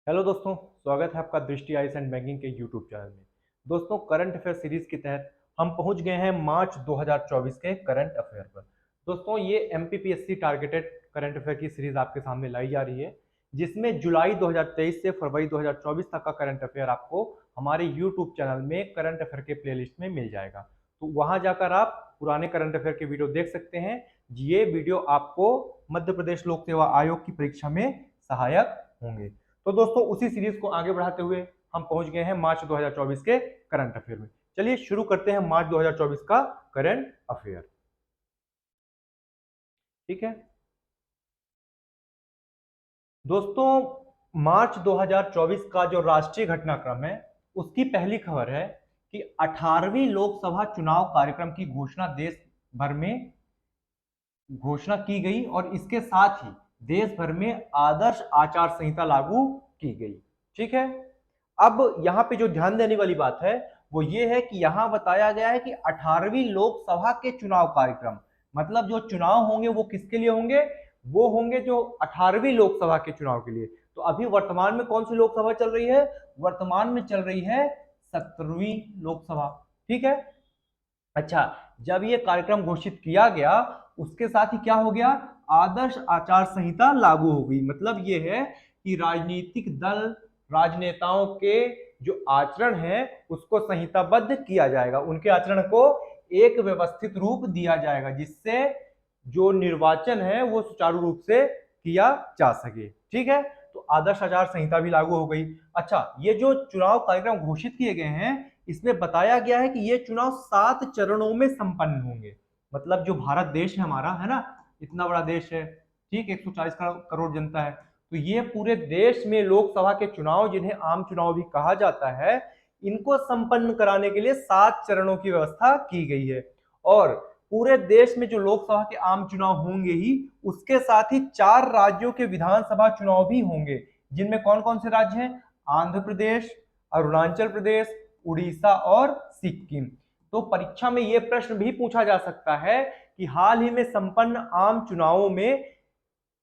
Hello दोस्तों, स्वागत है आपका दृष्टि आइस एंड बैंकिंग के यूट्यूब चैनल में। दोस्तों, करंट अफेयर सीरीज के तहत हम पहुंच गए हैं मार्च 2024 के करंट अफेयर पर। दोस्तों, ये एमपीपीएससी टारगेटेड करंट अफेयर की सीरीज आपके सामने लाई जा रही है, जिसमें जुलाई 2023 से फरवरी 2024 तक का करंट अफेयर आपको हमारे यूट्यूब चैनल में करंट अफेयर के प्लेलिस्ट में मिल जाएगा। तो वहां जाकर आप पुराने करंट अफेयर के वीडियो देख सकते हैं। ये वीडियो आपको मध्य प्रदेश लोक सेवा आयोग की परीक्षा में सहायक होंगे। तो दोस्तों, उसी सीरीज को आगे बढ़ाते हुए हम पहुंच गए हैं मार्च 2024 के करंट अफेयर में। चलिए शुरू करते हैं मार्च 2024 का करंट अफेयर। ठीक है दोस्तों, मार्च 2024 का जो राष्ट्रीय घटनाक्रम है, उसकी पहली खबर है कि 18वीं लोकसभा चुनाव कार्यक्रम की घोषणा देश भर में घोषणा की गई और इसके साथ ही देश भर में आदर्श आचार संहिता लागू की गई। ठीक है, अब यहाँ पे जो ध्यान देने वाली बात है वो ये है कि यहाँ बताया गया है कि 18वीं लोकसभा के चुनाव कार्यक्रम, मतलब जो चुनाव होंगे वो किसके लिए होंगे? वो होंगे जो 18वीं लोकसभा के चुनाव के लिए। तो अभी वर्तमान में कौन सी लोकसभा चल रही है? वर्तमान में चल रही है 17वीं लोकसभा। ठीक है, अच्छा, जब ये कार्यक्रम घोषित किया गया उसके साथ ही क्या हो गया? आदर्श आचार संहिता लागू हो गई। मतलब ये है कि राजनीतिक दल, राजनेताओं के जो आचरण है उसको संहिताबद्ध किया जाएगा, उनके आचरण को एक व्यवस्थित रूप दिया जाएगा, जिससे जो निर्वाचन है वो सुचारू रूप से किया जा सके। ठीक है, तो आदर्श आचार संहिता भी लागू हो गई। अच्छा, ये जो चुनाव कार्यक्रम घोषित किए गए हैं, इसमें बताया गया है कि ये चुनाव 7 चरणों में संपन्न होंगे। मतलब जो भारत देश है हमारा, है ना, इतना बड़ा देश है, ठीक, 140 करोड़ जनता है, तो ये पूरे देश में लोकसभा के चुनाव, जिन्हें आम चुनाव भी कहा जाता है, इनको संपन्न कराने के लिए 7 चरणों की व्यवस्था की गई है। और पूरे देश में जो लोकसभा के आम चुनाव होंगे ही, उसके साथ ही 4 राज्यों के विधानसभा चुनाव भी होंगे, जिनमें कौन कौन से राज्य हैं? आंध्र प्रदेश, अरुणाचल प्रदेश, उड़ीसा और सिक्किम। तो परीक्षा में यह प्रश्न भी पूछा जा सकता है कि हाल ही में संपन्न आम चुनावों में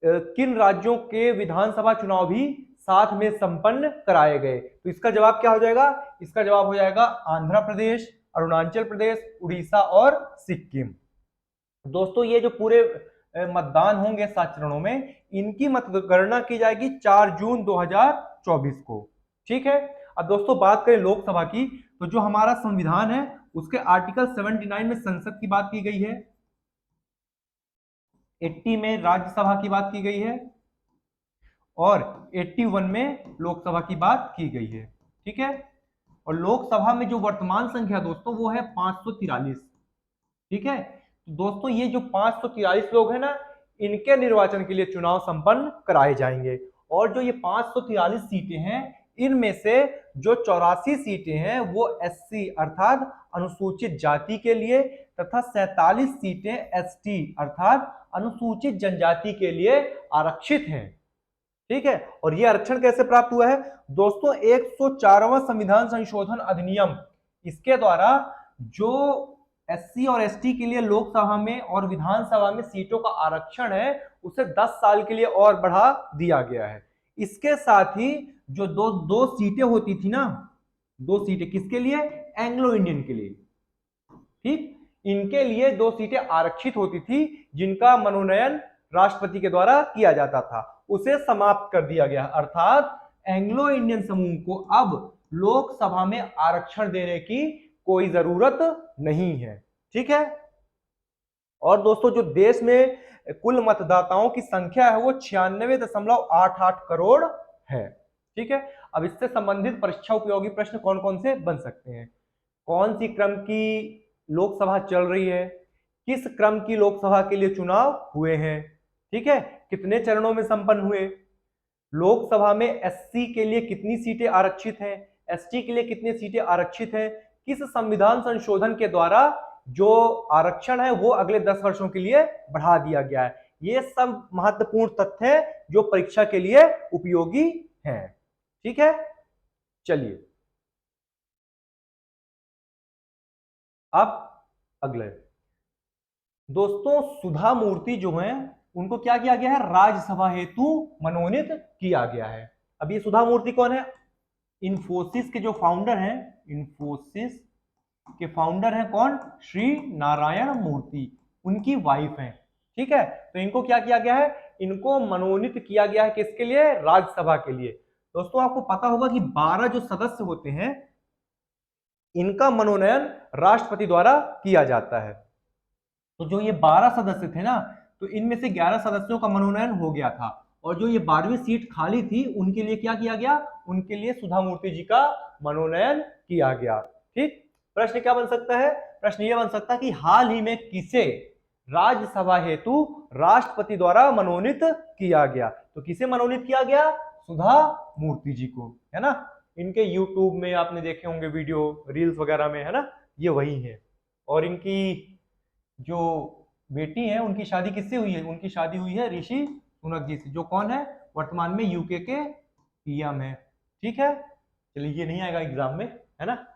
किन राज्यों के विधानसभा चुनाव भी साथ में संपन्न कराए गए? तो इसका जवाब क्या हो जाएगा? इसका जवाब हो जाएगा आंध्र प्रदेश, अरुणाचल प्रदेश, उड़ीसा और सिक्किम। दोस्तों, ये जो पूरे मतदान होंगे 7 चरणों में, इनकी मतगणना की जाएगी 4 जून 2024 को। ठीक है, अब दोस्तों बात करें लोकसभा की, तो जो हमारा संविधान है उसके आर्टिकल 79 में संसद की बात की गई है, 80 में राज्यसभा की बात की गई है और 81 में लोकसभा की बात की गई है। ठीक है, और लोकसभा में जो वर्तमान संख्या दोस्तों वो है 543। ठीक है, तो दोस्तों ये जो 543 लोग हैं ना, इनके निर्वाचन के लिए चुनाव संपन्न कराए जाएंगे। और जो ये 543 सीटें हैं, इनमें से जो 84 सीटें हैं वो एससी अर्थात अनुसूचित जाति के लिए, तथा 47 सीटें एसटी अर्थात अनुसूचित जनजाति के लिए आरक्षित हैं। ठीक है, और यह आरक्षण कैसे प्राप्त हुआ है दोस्तों? 104वां संविधान संशोधन अधिनियम, इसके द्वारा जो एससी और एसटी के लिए लोकसभा में और विधानसभा में सीटों का आरक्षण है, उसे 10 साल के लिए और बढ़ा दिया गया है। इसके साथ ही जो दो दो सीटें होती थी ना, 2 सीटें किसके लिए? एंग्लो इंडियन के लिए। ठीक, इनके लिए 2 सीटें आरक्षित होती थी, जिनका मनोनयन राष्ट्रपति के द्वारा किया जाता था, उसे समाप्त कर दिया गया। अर्थात एंग्लो इंडियन समूह को अब लोकसभा में आरक्षण देने की कोई जरूरत नहीं है। ठीक है, और दोस्तों जो देश में कुल मतदाताओं की संख्या है वो 96.88 करोड़ है। ठीक है, अब इससे संबंधित परीक्षा उपयोगी प्रश्न कौन कौन से बन सकते हैं? कौन सी क्रम की लोकसभा चल रही है? किस क्रम की लोकसभा के लिए चुनाव हुए हैं? ठीक है, कितने चरणों में संपन्न हुए? लोकसभा में एससी के लिए कितनी सीटें आरक्षित हैं? एसटी के लिए कितनी सीटें आरक्षित हैं? किस संविधान संशोधन के द्वारा जो आरक्षण है वो अगले 10 वर्षों के लिए बढ़ा दिया गया है? ये सब महत्वपूर्ण तथ्य हैं जो परीक्षा के लिए उपयोगी हैं। ठीक है, चलिए अब अगले दोस्तों, सुधा मूर्ति जो हैं, उनको क्या किया गया है? राज्यसभा हेतु मनोनीत किया गया है। अब ये सुधा मूर्ति कौन है? इन्फोसिस के जो फाउंडर हैं, इन्फोसिस के फाउंडर हैं कौन? श्री नारायण मूर्ति, उनकी वाइफ हैं। ठीक है, तो इनको क्या किया गया है? इनको मनोनीत किया गया है किसके लिए? राज्यसभा के लिए। दोस्तों आपको पता होगा कि 12 जो सदस्य होते हैं इनका मनोनयन राष्ट्रपति द्वारा किया जाता है। तो जो ये 12 सदस्य थे ना, तो इनमें से 11 सदस्यों का मनोनयन हो गया था, और जो ये 12वीं सीट खाली थी उनके लिए क्या किया गया? उनके लिए सुधा मूर्ति जी का मनोनयन किया गया। ठीक, प्रश्न क्या बन सकता है? प्रश्न ये बन सकता है कि हाल ही में किसे राज्यसभा हेतु राष्ट्रपति द्वारा मनोनीत किया गया? तो किसे मनोनीत किया गया? सुधा मूर्ति जी को, है ना। इनके यूट्यूब में आपने देखे होंगे वीडियो, रील्स वगैरह में, है ना, ये वही है। और इनकी जो बेटी है उनकी शादी किससे हुई है? उनकी शादी हुई है ऋषि सुनक जी से, जो कौन है? वर्तमान में यूके के पीएम है। ठीक है, चलिए ये नहीं आएगा एग्जाम में, है ना,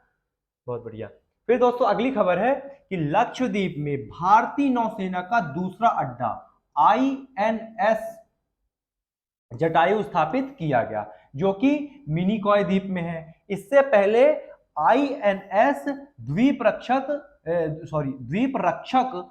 बहुत बढ़िया। फिर दोस्तों अगली खबर है कि लक्षद्वीप में भारतीय नौसेना का दूसरा अड्डा आईएनएस जटायु स्थापित किया गया, जो कि मिनिकॉय द्वीप में है। इससे पहले आईएनएस द्वीप रक्षक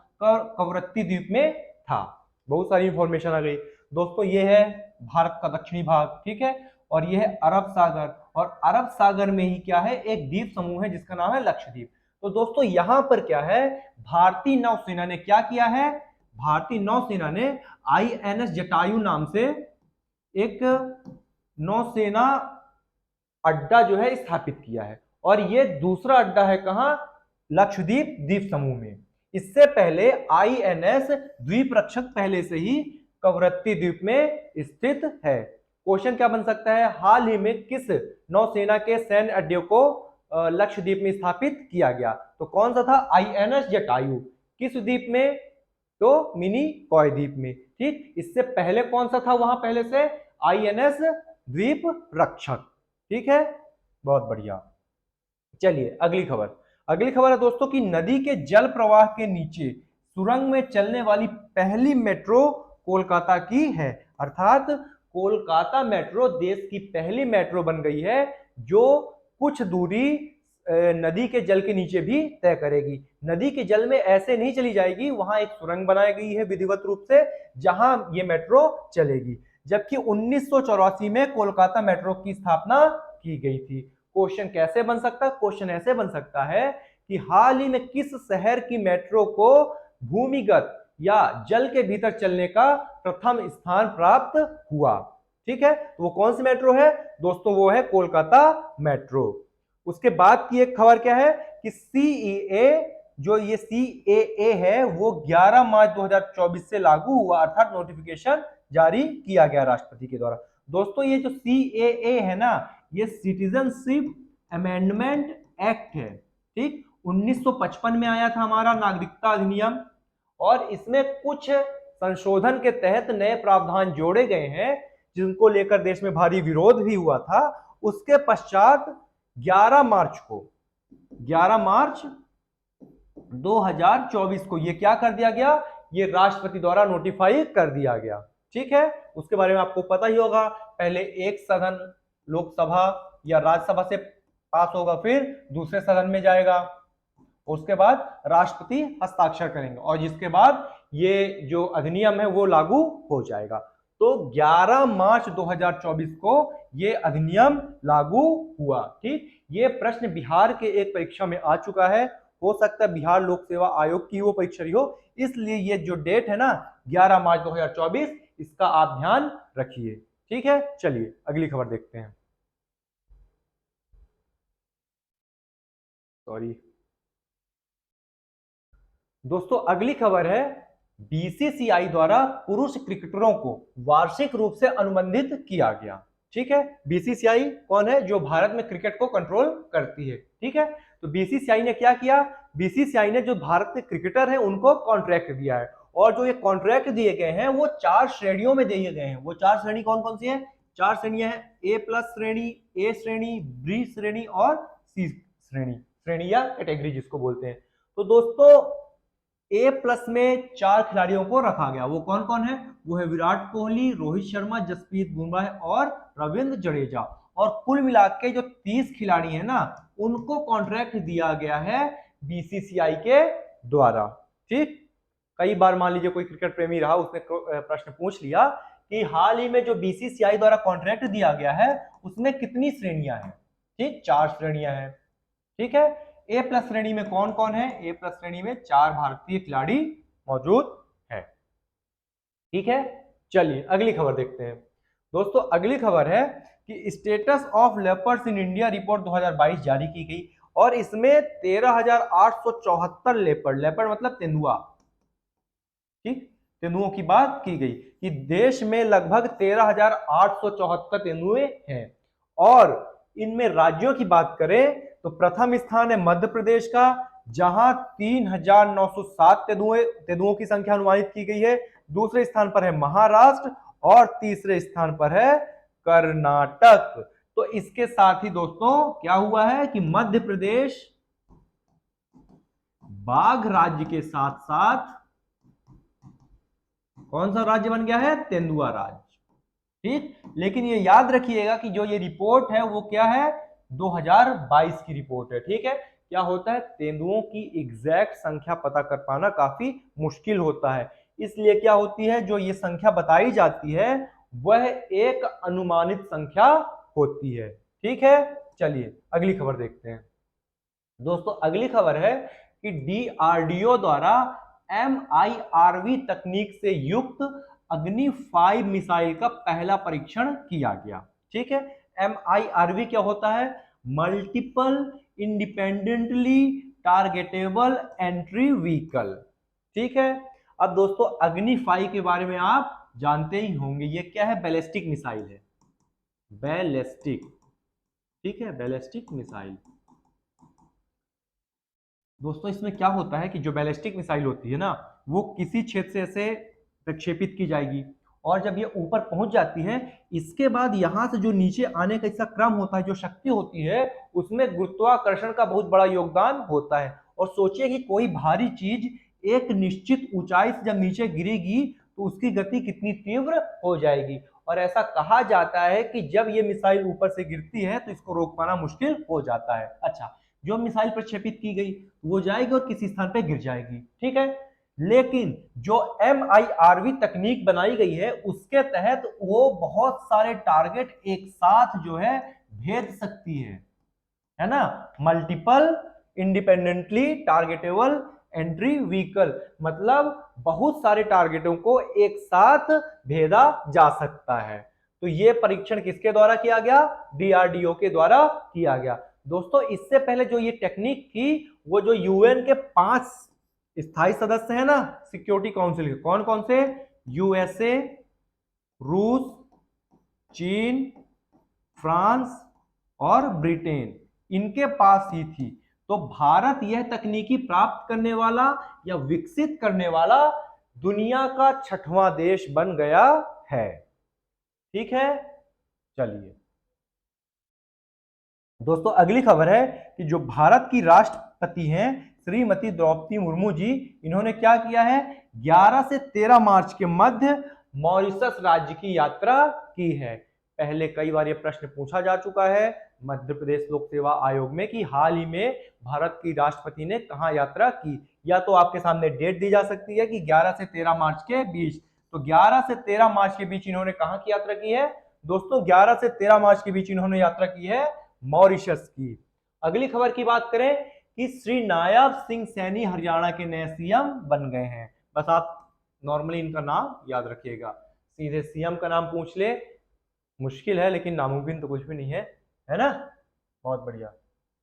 कवरत्ती द्वीप में था। बहुत सारी इंफॉर्मेशन आ गई दोस्तों। ये है भारत का दक्षिणी भाग, ठीक है, और ये है अरब सागर, और अरब सागर में ही क्या है? एक द्वीप समूह है जिसका नाम है लक्षद्वीप। तो दोस्तों यहां पर क्या है? भारतीय नौसेना ने क्या किया है? भारतीय नौसेना ने आईएनएस जटायु नाम से एक नौसेना अड्डा जो है स्थापित किया है, और ये दूसरा अड्डा है कहां? लक्षद्वीप द्वीप समूह में। इससे पहले आईएनएस द्वीप रक्षक पहले से ही कवरत्ती द्वीप में स्थित है। क्वेश्चन क्या बन सकता है? हाल ही में किस नौसेना के सैन्य अड्डे को लक्षद्वीप में स्थापित किया गया? तो कौन सा था? आईएनएस जटायु। किस द्वीप में? तो मिनी कॉय द्वीप में। ठीक, इससे पहले कौन सा था वहां पहले से? आईएनएस द्वीप रक्षक। ठीक है, बहुत बढ़िया। चलिए अगली खबर। अगली खबर है दोस्तों कि नदी के जल प्रवाह के नीचे सुरंग में चलने वाली पहली मेट्रो कोलकाता की है। अर्थात कोलकाता मेट्रो देश की पहली मेट्रो बन गई है जो कुछ दूरी नदी के जल के नीचे भी तय करेगी। नदी के जल में ऐसे नहीं चली जाएगी, वहां एक सुरंग बनाई गई है विधिवत रूप से जहां ये मेट्रो चलेगी। जबकि 1984 में कोलकाता मेट्रो की स्थापना की गई थी। क्वेश्चन कैसे बन सकता है? क्वेश्चन ऐसे बन सकता है कि हाल ही में किस शहर की मेट्रो को भूमिगत या जल के भीतर चलने का प्रथम स्थान प्राप्त हुआ? ठीक है, तो वो कौन सी मेट्रो है दोस्तों? वो है कोलकाता मेट्रो। उसके बाद की एक खबर क्या है कि सीईए, जो ये सीएए है, वो 11 मार्च 2024 से लागू हुआ, अर्थात नोटिफिकेशन जारी किया गया राष्ट्रपति के द्वारा। दोस्तों ये जो सीएए है ना, ये सिटीजनशिप अमेंडमेंट एक्ट है। ठीक, 1955 में आया था हमारा नागरिकता अधिनियम, और इसमें कुछ संशोधन के तहत नए प्रावधान जोड़े गए हैं जिनको लेकर देश में भारी विरोध भी हुआ था। उसके पश्चात 11 मार्च 2024 को ये क्या कर दिया गया? ये राष्ट्रपति द्वारा नोटिफाई कर दिया गया। ठीक है, उसके बारे में आपको पता ही होगा। पहले एक सदन लोकसभा या राज्यसभा से पास होगा, फिर दूसरे सदन में जाएगा, उसके बाद राष्ट्रपति हस्ताक्षर करेंगे, और जिसके बाद ये जो अधिनियम है वो लागू हो जाएगा। तो 11 मार्च 2024 को ये अधिनियम लागू हुआ। ठीक, ये प्रश्न बिहार के एक परीक्षा में आ चुका है। हो सकता है बिहार लोक सेवा आयोग की वो परीक्षा रही हो, इसलिए ये जो डेट है ना 11 मार्च 2024, इसका आप ध्यान रखिए। ठीक है, चलिए अगली खबर देखते हैं। सॉरी दोस्तों, अगली खबर है बीसीसीआई द्वारा पुरुष क्रिकेटरों को वार्षिक रूप से अनुबंधित किया गया। ठीक है, बीसीसीआई कौन है? जो भारत में क्रिकेट को कंट्रोल करती है। ठीक है, तो बीसीसीआई ने क्या किया? बीसीसीआई ने जो भारत के क्रिकेटर हैं उनको कॉन्ट्रैक्ट दिया है, और जो ये कॉन्ट्रैक्ट दिए गए हैं वो 4 श्रेणियों में दिए गए हैं। वो 4 श्रेणी कौन कौन सी है? 4 श्रेणियां हैं, A+ श्रेणी, A श्रेणी, B श्रेणी और C श्रेणी, श्रेणी या कैटेगरी जिसको बोलते हैं। तो दोस्तों ए प्लस में 4 खिलाड़ियों को रखा गया। वो कौन कौन है? वो है विराट कोहली, रोहित शर्मा, जसप्रीत बुमराह और रविंद्र जडेजा। और कुल मिला के जो 30 खिलाड़ी हैं ना, उनको कॉन्ट्रैक्ट दिया गया है बीसीसीआई के द्वारा। ठीक, कई बार मान लीजिए कोई क्रिकेट प्रेमी रहा, उसने प्रश्न पूछ लिया कि हाल ही में जो बीसीसीआई द्वारा कॉन्ट्रैक्ट दिया गया है उसमें कितनी श्रेणियां हैं? ठीक, 4 श्रेणियां हैं। ठीक है, ए प्लस श्रेणी में कौन कौन है? ए प्लस श्रेणी में 4 भारतीय खिलाड़ी मौजूद है। ठीक है, चलिए अगली खबर देखते हैं। दोस्तों अगली खबर है कि status of leopards in India report 2022 जारी की गई और इसमें 13,874 लेपर्ड, लेपर्ड मतलब तेंदुआ, ठीक, तेंदुओं की बात की गई कि देश में लगभग 13,874 तेंदुए हैं। और इनमें राज्यों की बात करें तो प्रथम स्थान है मध्य प्रदेश का, जहां 3,907 तेंदुओं की संख्या अनुमानित की गई है। दूसरे स्थान पर है महाराष्ट्र और तीसरे स्थान पर है कर्नाटक। तो इसके साथ ही दोस्तों क्या हुआ है कि मध्य प्रदेश बाघ राज्य के साथ साथ कौन सा राज्य बन गया है? तेंदुआ राज्य। ठीक, लेकिन ये याद रखिएगा कि जो ये रिपोर्ट है वो क्या है? 2022 की रिपोर्ट है। ठीक है, क्या होता है, तेंदुओं की एग्जैक्ट संख्या पता कर पाना काफी मुश्किल होता है, इसलिए क्या होती है, जो ये संख्या बताई जाती है वह एक अनुमानित संख्या होती है। ठीक है, चलिए अगली खबर देखते हैं। दोस्तों अगली खबर है कि डीआरडीओ द्वारा MIRV तकनीक से युक्त अग्नि 5 मिसाइल का पहला परीक्षण किया गया। ठीक है, MIRV क्या होता है? Multiple independently targetable entry vehicle. ठीक है, अब दोस्तों अग्नि 5 के बारे में आप जानते ही होंगे, ये क्या है? बैलिस्टिक मिसाइल है, बैलिस्टिक। ठीक है, बैलिस्टिक मिसाइल। दोस्तों इसमें क्या होता है कि जो बैलिस्टिक मिसाइल होती है ना, वो किसी क्षेत्र से ऐसे प्रक्षेपित की जाएगी और जब ये ऊपर पहुंच जाती है, इसके बाद यहां से जो नीचे आने का इसका क्रम होता है, जो शक्ति होती है, उसमें गुरुत्वाकर्षण का बहुत बड़ा योगदान होता है। और सोचिए कि कोई भारी चीज एक निश्चित ऊंचाई से जब नीचे गिरेगी तो उसकी गति कितनी तीव्र हो जाएगी। और ऐसा कहा जाता है कि जब ये मिसाइल ऊपर से गिरती है तो इसको रोक पाना मुश्किल हो जाता है। अच्छा, जो मिसाइल प्रक्षेपित की गई वो जाएगी और किसी स्थान पे गिर जाएगी। ठीक है, लेकिन जो MIRV तकनीक बनाई गई है उसके तहत वो बहुत सारे टारगेट एक साथ जो है भेद सकती है ना? Multiple independently targetable entry vehicle, मतलब बहुत सारे टारगेटों को एक साथ भेदा जा सकता है। तो ये परीक्षण किसके द्वारा किया गया? DRDO के द्वारा किया गया। दोस्तों इससे पहले जो ये टेक्निक थी, वो जो यूएन के 5 स्थायी सदस्य हैं ना सिक्योरिटी काउंसिल के, कौन कौन से? USA, रूस, चीन, फ्रांस और ब्रिटेन, इनके पास ही थी। तो भारत यह तकनीकी प्राप्त करने वाला या विकसित करने वाला दुनिया का 6वां देश बन गया है। ठीक है, चलिए दोस्तों अगली खबर है कि जो भारत की राष्ट्रपति हैं श्रीमती द्रौपदी मुर्मू जी, इन्होंने क्या किया है? 11 से 13 मार्च के मध्य मॉरिशस राज्य की यात्रा की है। पहले कई बार यह प्रश्न पूछा जा चुका है मध्य प्रदेश लोक सेवा आयोग में कि हाल ही में भारत की राष्ट्रपति ने कहां यात्रा की। या तो आपके सामने डेट दी जा सकती है कि 11 से 13 मार्च के बीच, तो 11 से 13 मार्च के बीच इन्होंने कहां की यात्रा की है? दोस्तों 11 से 13 मार्च के बीच इन्होंने यात्रा की है मॉरिशस की। अगली खबर की बात करें कि श्री नायब सिंह सैनी हरियाणा के नए सीएम बन गए हैं। बस आप नॉर्मली इनका नाम याद रखिएगा, सीधे सीएम का नाम पूछ ले मुश्किल है, लेकिन नामुमकिन तो कुछ भी नहीं है ना? बहुत बढ़िया।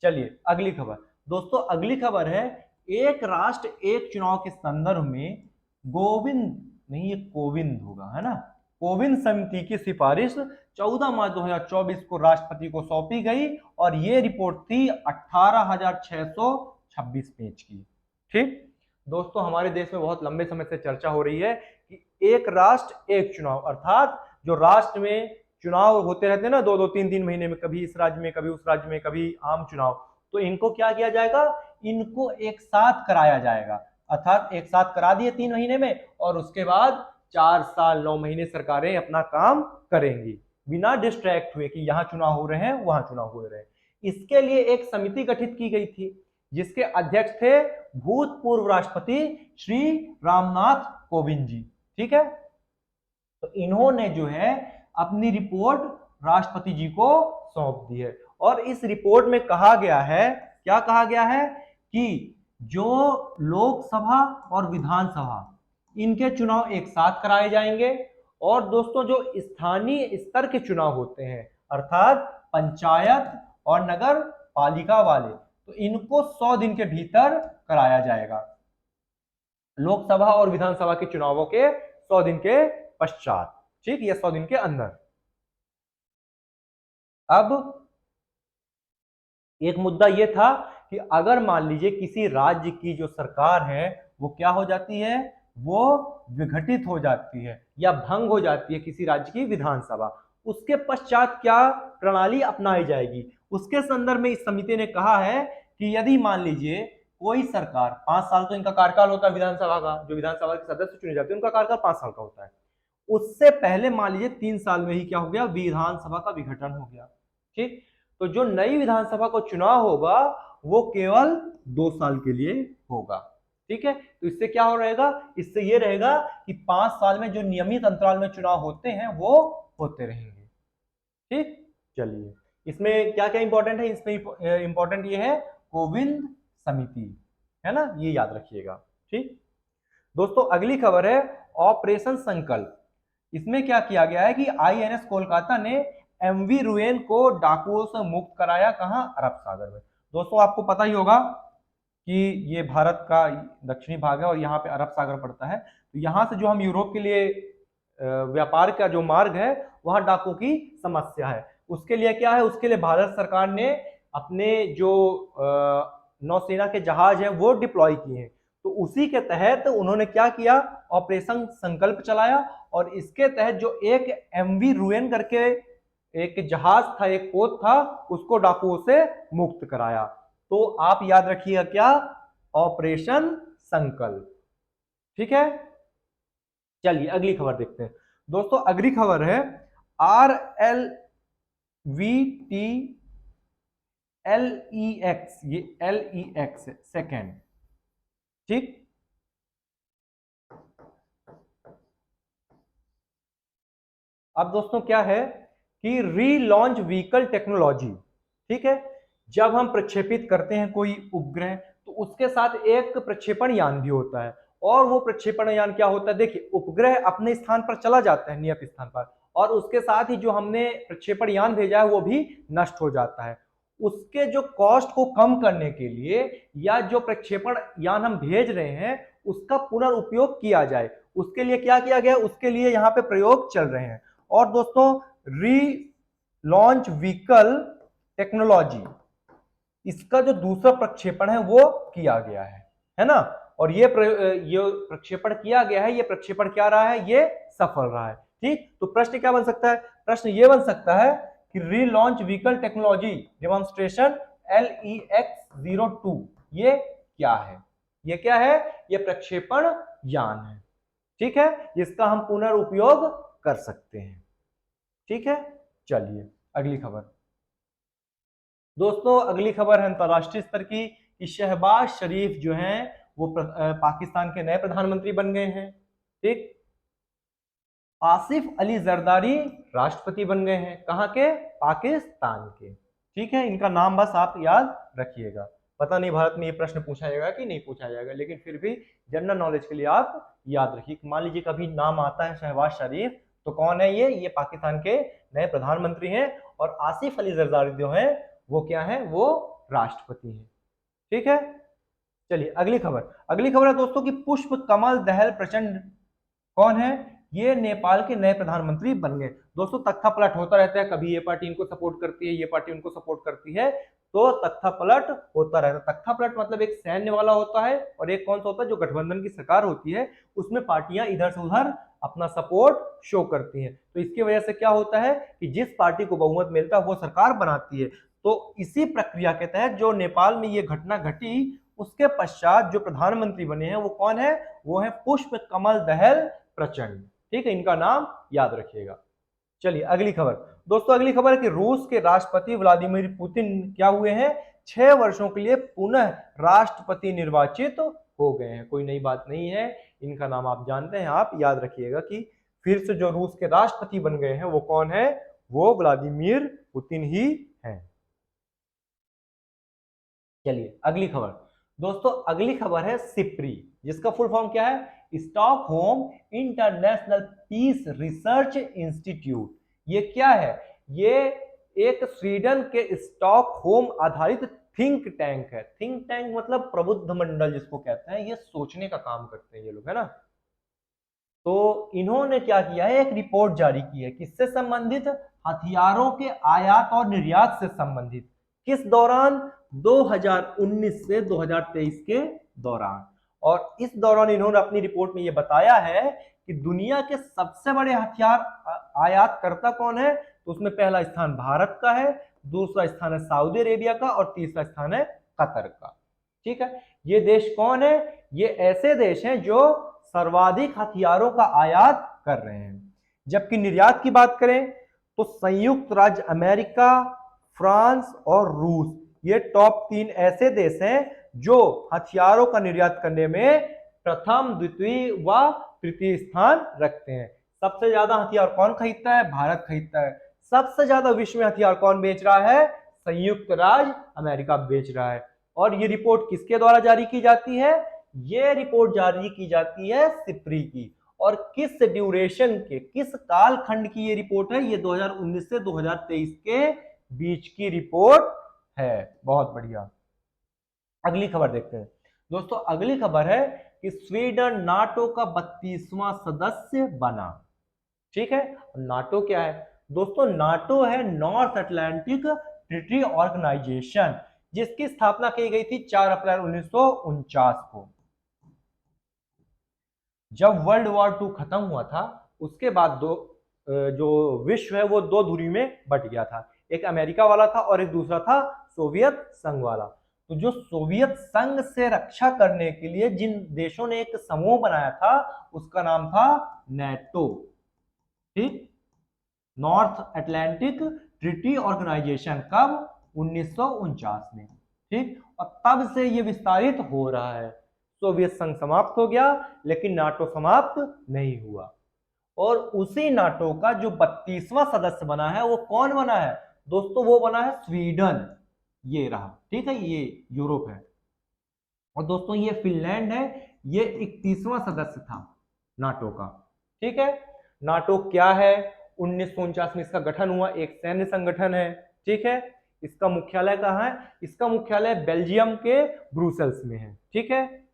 चलिए अगली खबर। दोस्तों अगली खबर है एक राष्ट्र एक चुनाव के संदर्भ में गोविंद नहीं, ये कोविंद होगा, है ना? कोविंद समिति की सिफारिश 14 मार्च 2024 को राष्ट्रपति को सौंपी गई और ये रिपोर्ट थी 18,626 पेज की। ठीक दोस्तों, हमारे देश में बहुत लंबे समय से चर्चा हो रही है कि एक राष्ट्र एक चुनाव, अर्थात जो राष्ट्र में चुनाव होते रहते हैं ना 2-2, 3-3 महीने में, कभी इस राज्य में, कभी उस राज्य में, कभी आम चुनाव, तो इनको क्या किया जाएगा? इनको एक साथ कराया जाएगा। अर्थात एक साथ करा दिए 3 महीने में, और उसके बाद 4 साल 9 महीने सरकारें अपना काम करेंगी बिना डिस्ट्रैक्ट हुए कि यहाँ चुनाव हो रहे हैं वहां चुनाव हो रहे हैं। इसके लिए एक समिति गठित की गई थी जिसके अध्यक्ष थे भूतपूर्व राष्ट्रपति श्री रामनाथ कोविंद जी। ठीक है, तो इन्होंने जो है अपनी रिपोर्ट राष्ट्रपति जी को सौंप दी है, और इस रिपोर्ट में कहा गया है, क्या कहा गया है कि जो लोकसभा और विधानसभा इनके चुनाव एक साथ कराए जाएंगे, और दोस्तों जो स्थानीय स्तर के चुनाव होते हैं अर्थात पंचायत और नगर पालिका वाले, तो इनको 100 दिन के भीतर कराया जाएगा। लोकसभा और विधानसभा के चुनावों के 100 दिन के पश्चात, ठीक, या 100 दिन के अंदर। अब एक मुद्दा यह था कि अगर मान लीजिए किसी राज्य की जो सरकार है वो क्या हो जाती है, वो विघटित हो जाती है या भंग हो जाती है किसी राज्य की विधानसभा, उसके पश्चात क्या प्रणाली अपनाई जाएगी, उसके संदर्भ में इस समिति ने कहा है कि यदि मान लीजिए कोई सरकार 5 साल तो इनका कार्यकाल होता है विधानसभा का, जो विधानसभा के सदस्य चुने जाते हैं उनका कार्यकाल 5 साल का होता है, उससे पहले मान लीजिए 3 साल में ही क्या हो गया, विधानसभा का विघटन हो गया। ठीक, तो जो नई विधानसभा को चुनाव होगा वो केवल 2 साल के लिए होगा। ठीक है, तो इससे क्या हो रहेगा, इससे ये रहेगा कि 5 साल में जो नियमित अंतराल में चुनाव होते हैं वो होते रहेंगे। ठीक, चलिए इसमें क्या क्या इंपॉर्टेंट है, इसमें इंपॉर्टेंट ये है कोविंद समिति, है ना, ये याद रखिएगा। ठीक दोस्तों, अगली खबर है ऑपरेशन संकल्प। इसमें क्या किया गया है कि आईएनएस कोलकाता ने एमवी रुएन को डाकुओं से मुक्त कराया, कहां, अरब सागर में। दोस्तों आपको पता ही होगा कि ये भारत का दक्षिणी भाग है और यहाँ पे अरब सागर पड़ता है, तो यहाँ से जो हम यूरोप के लिए व्यापार का जो मार्ग है वहां डाकुओं की समस्या है। उसके लिए क्या है, उसके लिए भारत सरकार ने अपने जो नौसेना के जहाज हैं वो डिप्लॉय किए हैं, तो उसी के तहत उन्होंने क्या किया, ऑपरेशन संकल्प चलाया, और इसके तहत जो एक एमवी रुएन करके एक जहाज था, एक पोत था, उसको डाकुओं से मुक्त कराया। तो आप याद रखिएगा क्या, ऑपरेशन संकल्प। ठीक है, चलिए अगली खबर देखते हैं। दोस्तों अगली खबर है RLVTLEX, ये LEX सेकेंड। ठीक, अब दोस्तों क्या है कि रीलॉन्च व्हीकल टेक्नोलॉजी। ठीक है, जब हम प्रक्षेपित करते हैं कोई उपग्रह तो उसके साथ एक प्रक्षेपण यान भी होता है, और वो प्रक्षेपण यान क्या होता है, देखिए उपग्रह अपने स्थान पर चला जाता है नियत स्थान पर, और उसके साथ ही जो हमने प्रक्षेपण यान भेजा है वो भी नष्ट हो जाता है। उसके जो कॉस्ट को कम करने के लिए या जो प्रक्षेपण यान हम भेज रहे हैं उसका पुनर्उपयोग किया जाए, उसके लिए क्या किया गया, उसके लिए यहाँ पे प्रयोग चल रहे हैं। और दोस्तों री लॉन्च व्हीकल टेक्नोलॉजी, इसका जो दूसरा प्रक्षेपण है वो किया गया है ना, और ये प्रक्षेपण किया गया है, ये प्रक्षेपण क्या रहा है, ये सफल रहा है। ठीक, तो प्रश्न क्या बन सकता है, प्रश्न ये बन सकता है कि relaunch vehicle technology demonstration LEX-02 ये क्या है, ये क्या है, ये प्रक्षेपण यान है। ठीक है, जिसका हम पुनर्उपयोग कर सकते हैं। ठीक है, चलिए अगली खबर। दोस्तों अगली खबर है अंतरराष्ट्रीय स्तर की कि शहबाज शरीफ जो हैं वो पाकिस्तान के नए प्रधानमंत्री बन गए हैं। ठीक, आसिफ अली जरदारी राष्ट्रपति बन गए हैं, कहां के, पाकिस्तान के। ठीक है, इनका नाम बस आप याद रखिएगा, पता नहीं भारत में ये प्रश्न पूछा जाएगा कि नहीं पूछा जाएगा, लेकिन फिर भी जनरल नॉलेज के लिए आप याद रखिए। मान लीजिए कभी नाम आता है शहबाज शरीफ तो कौन है ये पाकिस्तान के नए प्रधानमंत्री हैं, और आसिफ अली जरदारी जो हैं वो क्या है, वो राष्ट्रपति हैं। ठीक है, चलिए अगली खबर। अगली खबर है दोस्तों कि पुष्प कमल दहल प्रचंड कौन है, ये नेपाल के नए प्रधानमंत्री बन गए। दोस्तों तख्ता पलट होता रहता है, कभी ये पार्टी इनको सपोर्ट करती है, ये पार्टी उनको सपोर्ट करती है, तो तख्ता पलट होता रहता है। तख्ता पलट मतलब एक सैन्य वाला होता है, और एक कौन सा होता है, जो गठबंधन की सरकार होती है उसमें पार्टियां इधर से उधर अपना सपोर्ट शो करती हैं, तो इसकी वजह से क्या होता है कि जिस पार्टी को बहुमत मिलता है वो सरकार बनाती है। तो इसी प्रक्रिया के तहत जो नेपाल में ये घटना घटी उसके पश्चात जो प्रधानमंत्री बने हैं वो कौन है, वो है पुष्प कमल दहल प्रचंड। ठीक है, इनका नाम याद रखिएगा। चलिए अगली खबर दोस्तों, अगली खबर है कि रूस के राष्ट्रपति व्लादिमीर पुतिन क्या हुए हैं, 6 वर्षों के लिए पुनः राष्ट्रपति निर्वाचित हो गए हैं। कोई नई बात नहीं है, इनका नाम आप जानते हैं, आप याद रखिएगा कि फिर से जो रूस के राष्ट्रपति बन गए हैं वो कौन है, वो व्लादिमीर पुतिन ही हैं। चलिए अगली खबर दोस्तों, अगली खबर है सिप्री, जिसका फुल फॉर्म क्या है, Stockholm International Peace Research Institute. ये क्या है, ये एक स्वीडन के स्टॉकहोम आधारित थिंक टैंक है। थिंक टैंक मतलब प्रबुद्ध मंडल जिसको कहते हैं, ये सोचने का काम करते हैं ये लोग, है ना। तो इन्होंने क्या किया है, एक रिपोर्ट जारी की है, किससे संबंधित, हथियारों के आयात और निर्यात से संबंधित। किस दौरान, 2019 से 2023 के दौरान। और इस दौरान इन्होंने अपनी रिपोर्ट में यह बताया है कि दुनिया के सबसे बड़े हथियार आयातकर्ता कौन है, तो उसमें पहला स्थान भारत का है, दूसरा स्थान है सऊदी अरेबिया का और तीसरा स्थान है कतर का। ठीक है, ये देश कौन है, ये ऐसे देश हैं जो सर्वाधिक हथियारों का आयात कर रहे हैं। जबकि निर्यात की बात करें तो संयुक्त राज्य अमेरिका, फ्रांस और रूस, ये टॉप 3 ऐसे देश हैं जो हथियारों का निर्यात करने में प्रथम, द्वितीय व तृतीय स्थान रखते हैं। सबसे ज्यादा हथियार कौन खरीदता है, भारत खरीदता है। सबसे ज्यादा विश्व में हथियार कौन बेच रहा है, संयुक्त राज्य अमेरिका बेच रहा है। और ये रिपोर्ट किसके द्वारा जारी की जाती है, ये रिपोर्ट जारी की जाती है सिप्री की। और किस ड्यूरेशन के, किस कालखंड की ये रिपोर्ट है, ये 2019 से 2023 के बीच की रिपोर्ट है। बहुत बढ़िया, अगली खबर देखते हैं दोस्तों। अगली खबर है कि स्वीडन नाटो का 32वां सदस्य बना। ठीक है, नाटो क्या है दोस्तों, नाटो है नॉर्थ अटलांटिक ट्रीटी ऑर्गेनाइजेशन, जिसकी स्थापना की गई थी 4 अप्रैल 1949 को। जब वर्ल्ड वॉर 2 खत्म हुआ था, उसके बाद जो विश्व है वो 2 धुरी में बट गया था, एक अमेरिका वाला था और एक दूसरा था सोवियत संघ वाला। तो जो सोवियत संघ से रक्षा करने के लिए जिन देशों ने एक समूह बनाया था, उसका नाम था नेटो। ठीक, नॉर्थ अटलांटिक ट्रीटी ऑर्गेनाइजेशन, कब, 1949 में। ठीक, और तब से ये विस्तारित हो रहा है। सोवियत संघ समाप्त हो गया लेकिन नाटो समाप्त नहीं हुआ। और उसी नाटो का जो 32वां सदस्य बना है वो कौन बना है दोस्तों, वो बना है स्वीडन। ये रहा, ठीक है, ये यूरोप है। और दोस्तों ये फिनलैंड है, ये 31वां सदस्य था नाटो का। ठीक है, नाटो क्या है, 1949 में इसका गठन हुआ, एक सैन्य संगठन है। ठीक है, इसका मुख्यालय कहाँ है, इसका मुख्यालय बेल्जियम के ब्रुसेल्स में है। ठीक है,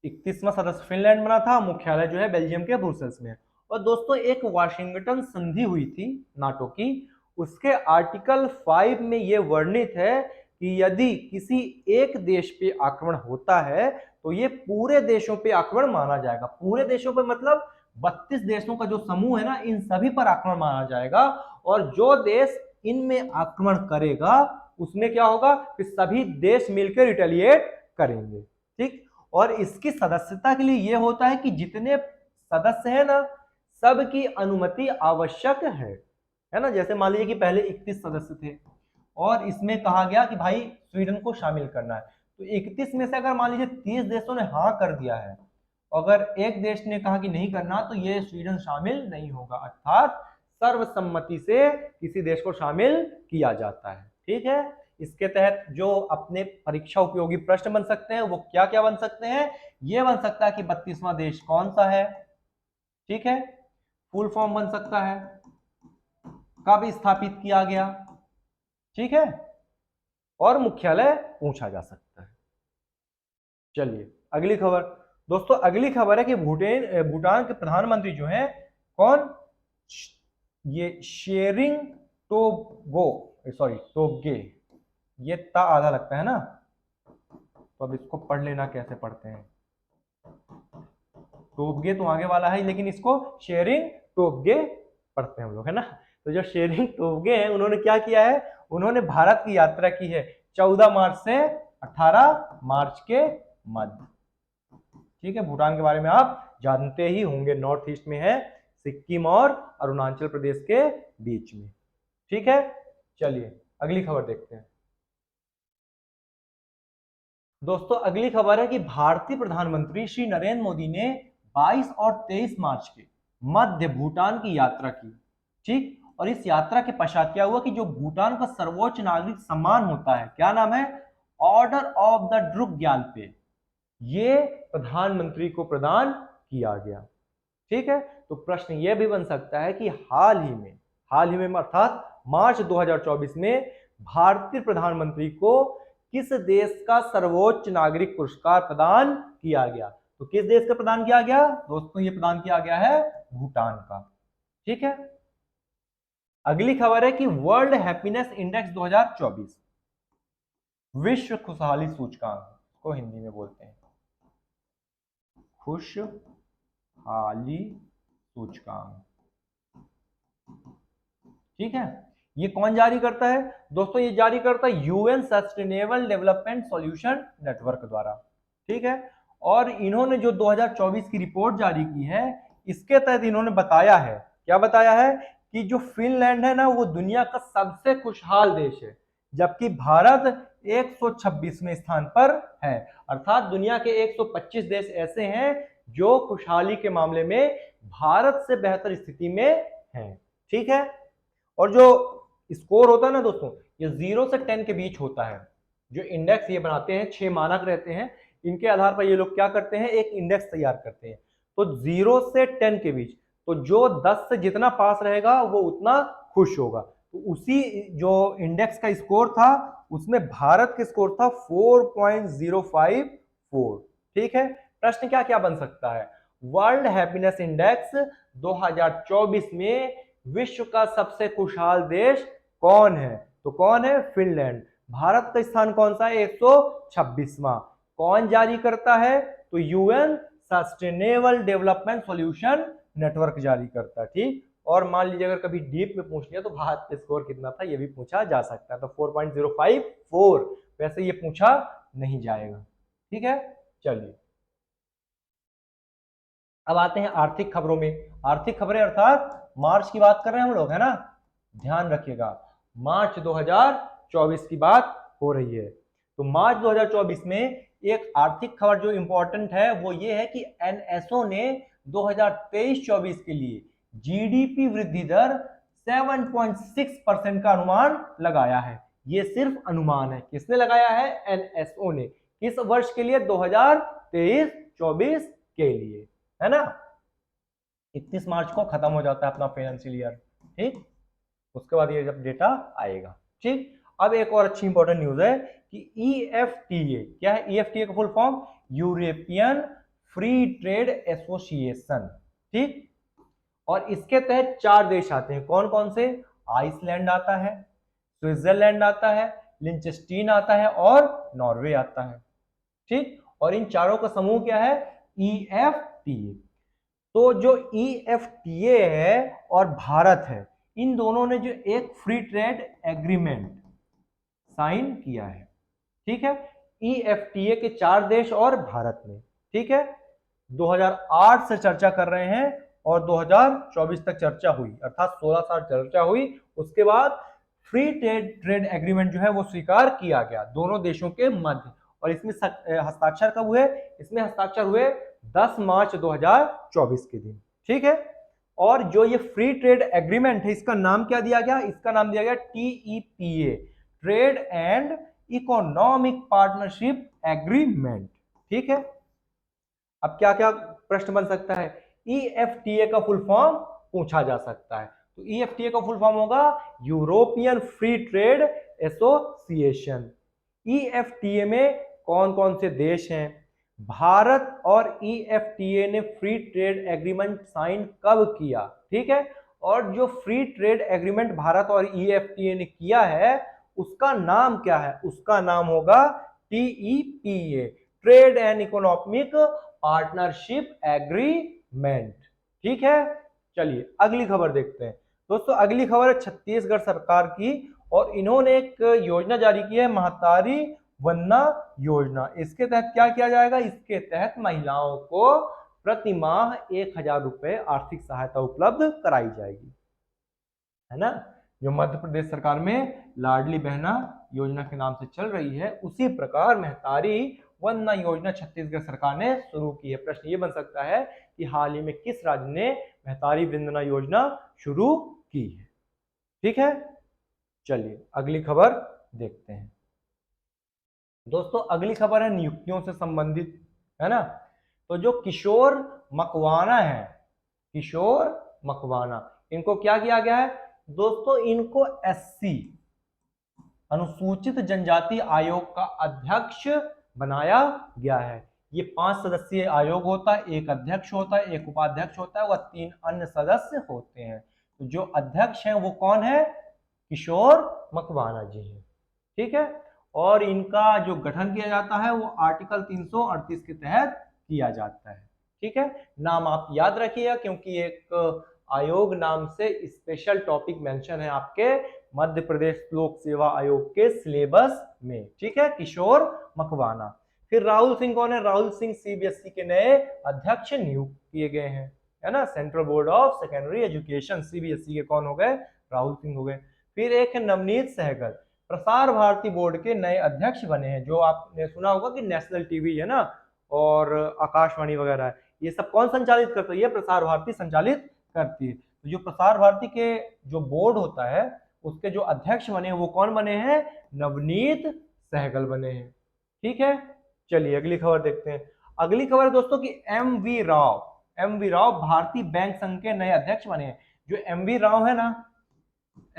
31वां सदस्य फिनलैंड बना था, मुख्यालय जो है बेल्जियम के ब्रुसेल्स में। और दोस्तों एक वाशिंगटन संधि हुई थी नाटो की, उसके आर्टिकल 5 में यह वर्णित है कि यदि किसी एक देश पे आक्रमण होता है तो ये पूरे देशों पे आक्रमण माना जाएगा। पूरे देशों पे मतलब 32 देशों का जो समूह है ना, इन सभी पर आक्रमण माना जाएगा। और जो देश इनमें आक्रमण करेगा उसमें क्या होगा कि सभी देश मिलकर रिटेलिएट करेंगे। ठीक, और इसकी सदस्यता के लिए यह होता है कि जितने सदस्य हैं ना, सबकी अनुमति आवश्यक है ना। जैसे मान लीजिए कि पहले 31 सदस्य थे और इसमें कहा गया कि भाई स्वीडन को शामिल करना है, तो 31 में से अगर मान लीजिए 30 देशों ने हाँ कर दिया है, अगर एक देश ने कहा कि नहीं करना, तो ये स्वीडन शामिल नहीं होगा। अर्थात सर्वसम्मति से किसी देश को शामिल किया जाता है। ठीक है, इसके तहत जो अपने परीक्षा उपयोगी प्रश्न बन सकते हैं वो क्या क्या बन सकते हैं, ये बन सकता है कि 32वां देश कौन सा है। ठीक है, फुल फॉर्म बन सकता है, कब स्थापित किया गया, ठीक है, और मुख्यालय पूछा जा सकता है। चलिए अगली खबर दोस्तों, अगली खबर है कि भूटान के प्रधानमंत्री जो हैं कौन, ये शेरिंग टोब्गे, ये ता आधा लगता है ना, तो अब इसको पढ़ लेना, कैसे पढ़ते हैं। टोब्गे तो आगे वाला है, लेकिन इसको शेरिंग टोब्गे पढ़ते हैं हम लोग, है ना। तो जो शेरिंग टोब्गे हैं उन्होंने क्या किया है, उन्होंने भारत की यात्रा की है 14 मार्च से 18 मार्च के मध्य। ठीक है, भूटान के बारे में आप जानते ही होंगे, नॉर्थ ईस्ट में है, सिक्किम और अरुणाचल प्रदेश के बीच में। ठीक है, चलिए अगली खबर देखते हैं। दोस्तों अगली खबर है कि भारतीय प्रधानमंत्री श्री नरेंद्र मोदी ने 22 और 23 मार्च के मध्य भूटान की यात्रा की। ठीक, और इस यात्रा के पश्चात क्या हुआ कि जो भूटान का सर्वोच्च नागरिक सम्मान होता है, क्या नाम है, ऑर्डर ऑफ द ड्रुक ग्यालपे, ये प्रधानमंत्री को प्रदान किया गया। ठीक है, तो प्रश्न यह भी बन सकता है कि हाल ही में अर्थात मार्च 2024 में भारतीय प्रधानमंत्री को किस देश का सर्वोच्च नागरिक पुरस्कार प्रदान किया गया? तो किस देश का प्रदान किया गया दोस्तों? ये प्रदान किया गया है भूटान का। ठीक है, अगली खबर है कि वर्ल्ड हैप्पीनेस इंडेक्स 2024, विश्व खुशहाली सूचकांक को हिंदी में बोलते हैं खुशहाली सूचकांक। ठीक है, ये कौन जारी करता है दोस्तों? ये जारी करता है UN sustainable development solution network द्वारा। ठीक है, और इन्होंने जो 2024 की रिपोर्ट जारी की है, इसके तहत इन्होंने बताया है, क्या बताया है, कि जो फिनलैंड है ना, वो दुनिया का सबसे खुशहाल देश है, जबकि भारत 126वें स्थान पर है। अर्थात दुनिया के 125 देश ऐसे हैं जो खुशहाली के मामले में भारत से बेहतर स्थिति में हैं। ठीक है, और जो स्कोर होता है ना दोस्तों, ये 0 से 10 के बीच होता है। जो इंडेक्स ये बनाते हैं, 6 मानक रहते हैं, इनके आधार पर ये लोग क्या करते हैं, एक इंडेक्स तैयार करते हैं। तो 0 से 10 के बीच, तो जो 10 से जितना पास रहेगा वो उतना खुश होगा। तो उसी जो इंडेक्स का स्कोर था, उसमें भारत का स्कोर था 4.054। ठीक है, प्रश्न क्या क्या बन सकता है? वर्ल्ड हैप्पीनेस इंडेक्स 2024 में विश्व का सबसे खुशहाल देश कौन है? तो कौन है? फिनलैंड। भारत का स्थान कौन सा है? 126वां। कौन जारी करता है? तो UN sustainable development solution network जारी करता है। ठीक, और मान लीजिए अगर कभी डीप में पूछ लिया तो भारत का स्कोर कितना था, ये भी पूछा जा सकता है। तो 4.054, वैसे ये पूछा नहीं जाएगा। ठीक है, चलिए अब आते हैं आर्थिक खबरों में। आर्थिक खबरें अर्थात मार्च की बात कर रहे हैं हम लोग, है ना, ध्यान रखिएगा, मार्च 2024 की बात हो रही है। तो मार्च 2024 में एक आर्थिक खबर जो इंपॉर्टेंट है वो ये है कि एनएसओ ने 2023-24 के लिए जीडीपी वृद्धि दर 7.6% का अनुमान लगाया है। ये सिर्फ अनुमान है। किसने लगाया है? एनएसओ ने। किस वर्ष के लिए? 2023-24 के लिए, है ना। 31 मार्च को खत्म हो जाता है अपना फाइनेंशियल ईयर। ठीक, उसके बाद ये जब डेटा आएगा। ठीक, अब एक और अच्छी इंपॉर्टेंट न्यूज है कि ईएफटीए, क्या है ईएफटीए का full form? European free trade association. ठीक, और इसके तहत 4 देश आते हैं। कौन कौन से? आइसलैंड आता है, स्विट्जरलैंड आता है, लिंचेस्टीन आता है और नॉर्वे आता है। ठीक, और इन चारों का समूह क्या है? ईएफटीए। तो जो ईएफटीए है और भारत है, इन दोनों ने जो एक फ्री ट्रेड एग्रीमेंट साइन किया है। ठीक है, ईएफटीए के 4 देश और भारत में। ठीक है, 2008 से चर्चा कर रहे हैं और 2024 तक चर्चा हुई, अर्थात 16 साल चर्चा हुई। उसके बाद फ्री ट्रेड एग्रीमेंट जो है वो स्वीकार किया गया दोनों देशों के मध्य। और इसमें हस्ताक्षर कब हुए? इसमें हस्ताक्षर हुए 10 मार्च 2024 के दिन। ठीक है, और जो ये फ्री ट्रेड एग्रीमेंट है, इसका नाम क्या दिया गया? इसका नाम दिया गया TEPA, trade and economic partnership agreement. ठीक है, अब क्या क्या प्रश्न बन सकता है? ईएफटीए का फुल फॉर्म पूछा जा सकता है। तो ईएफटीए का फुल फॉर्म होगा European free trade association. EFTA में कौन कौन से देश हैं? भारत और ईएफटीए ने फ्री ट्रेड एग्रीमेंट साइन कब किया? ठीक है, और जो फ्री ट्रेड एग्रीमेंट भारत और ईएफटीए ने किया है उसका नाम क्या है? उसका नाम होगा TEPA, trade and economic partnership agreement. ठीक है, चलिए अगली खबर देखते हैं। दोस्तों अगली खबर है छत्तीसगढ़ सरकार की, और इन्होंने एक योजना जारी की है, महतारी वंदना योजना। इसके तहत क्या किया जाएगा? इसके तहत महिलाओं को प्रति माह 1,000 रुपए आर्थिक सहायता उपलब्ध कराई जाएगी, है ना। जो मध्य प्रदेश सरकार में लाडली बहना योजना के नाम से चल रही है, उसी प्रकार महतारी वंदना योजना छत्तीसगढ़ सरकार ने शुरू की है। प्रश्न ये बन सकता है कि हाल ही में किस राज्य ने महतारी वंदना योजना शुरू की है। ठीक है, चलिए अगली खबर देखते हैं। दोस्तों अगली खबर है नियुक्तियों से संबंधित, है ना। तो जो किशोर मकवाना है, किशोर मकवाना, इनको क्या किया गया है दोस्तों? इनको एससी अनुसूचित जनजाति आयोग का अध्यक्ष बनाया गया है। ये 5 सदस्यीय आयोग होता है, एक अध्यक्ष होता है, एक उपाध्यक्ष होता है, वह 3 अन्य सदस्य होते हैं। तो जो अध्यक्ष हैं वो कौन है? किशोर मकवाना जी हैं। ठीक है, और इनका जो गठन किया जाता है वो आर्टिकल 338 के तहत किया जाता है। ठीक है, नाम आप याद रखिएगा क्योंकि एक आयोग नाम से स्पेशल टॉपिक मेंशन है आपके मध्य प्रदेश लोक सेवा आयोग के सिलेबस में। ठीक है, किशोर मकवाना। फिर राहुल सिंह कौन है? राहुल सिंह सीबीएसई के नए अध्यक्ष नियुक्त किए गए हैं, है ना। Central board of secondary education CBSE के कौन हो गए? राहुल सिंह हो गए। फिर एक है नवनीत सहगल, प्रसार भारती बोर्ड के नए अध्यक्ष बने हैं। जो आपने सुना होगा कि नेशनल टीवी है ना और आकाशवाणी वगैरह है, ये सब कौन संचालित करता है? ये प्रसार भारती संचालित करती है। तो जो प्रसार भारती के जो बोर्ड होता है उसके जो अध्यक्ष बने हैं वो कौन बने हैं? नवनीत सहगल बने हैं। ठीक है, चलिए अगली खबर देखते हैं। अगली खबर है दोस्तों कि एम.वी. राव भारतीय बैंक संघ के नए अध्यक्ष बने हैं। जो एम.वी. राव है ना,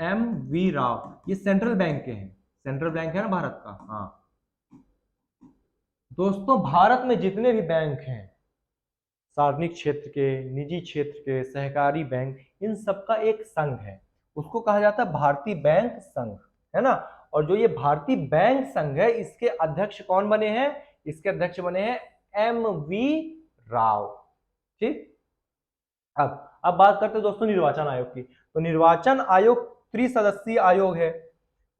एम.वी. राव, ये सेंट्रल बैंक के हैं, सेंट्रल बैंक है ना भारत का। हाँ दोस्तों, भारत में जितने भी बैंक हैं, सार्वजनिक क्षेत्र के, निजी क्षेत्र के, सहकारी बैंक, इन सबका एक संघ है, उसको कहा जाता है भारतीय बैंक संघ, है ना। और जो ये भारतीय बैंक संघ है इसके अध्यक्ष कौन बने हैं? इसके अध्यक्ष बने हैं एम.वी. राव। ठीक, अब बात करते हैं दोस्तों निर्वाचन आयोग की। तो निर्वाचन आयोग त्रिसदस्यीय आयोग है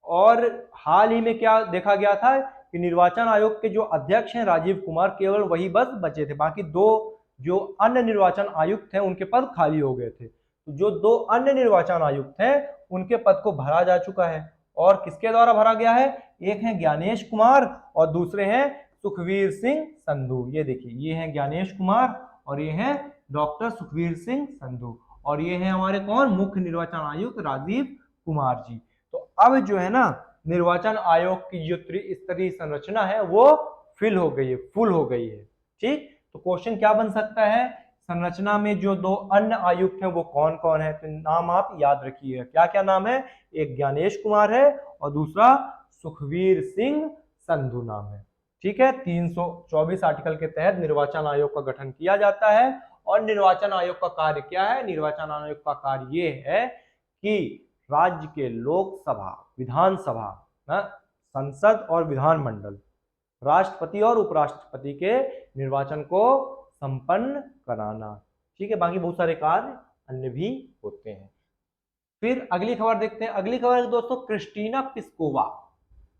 और हाल ही में क्या देखा गया था कि निर्वाचन आयोग के जो अध्यक्ष हैं राजीव कुमार, केवल वही बस बचे थे, बाकी 2 जो अन्य निर्वाचन आयुक्त हैं उनके पद खाली हो गए थे। तो जो 2 अन्य निर्वाचन आयुक्त हैं उनके पद को भरा जा चुका है। और किसके द्वारा भरा गया है? एक है ज्ञानेश कुमार और दूसरे हैं सुखवीर सिंह संधू। ये देखिए, ये हैं ज्ञानेश कुमार और ये हैं डॉक्टर सुखवीर सिंह संधू, और ये हैं हमारे कौन? मुख्य निर्वाचन आयुक्त राजीव कुमार जी। तो अब जो है ना निर्वाचन आयोग की जो त्रिस्तरीय संरचना है वो फिल हो गई है, फुल हो गई है। ठीक, तो क्वेश्चन क्या बन सकता है? संरचना में जो 2 अन्य आयुक्त हैं वो कौन कौन है? तो नाम आप याद रखिए, क्या क्या नाम है? एक ज्ञानेश कुमार है और दूसरा सुखवीर सिंह संधू नाम है। ठीक है, 324 आर्टिकल के तहत निर्वाचन आयोग का गठन किया जाता है। और निर्वाचन आयोग का कार्य क्या है? निर्वाचन आयोग का कार्य ये है कि राज्य के लोकसभा, विधानसभा, संसद और विधानमंडल, राष्ट्रपति और उपराष्ट्रपति के निर्वाचन को संपन्न कराना। ठीक है, बाकी बहुत सारे कार्य अन्य भी होते हैं। फिर अगली खबर देखते हैं। अगली खबर है दोस्तों क्रिस्टीना पिस्कोवा,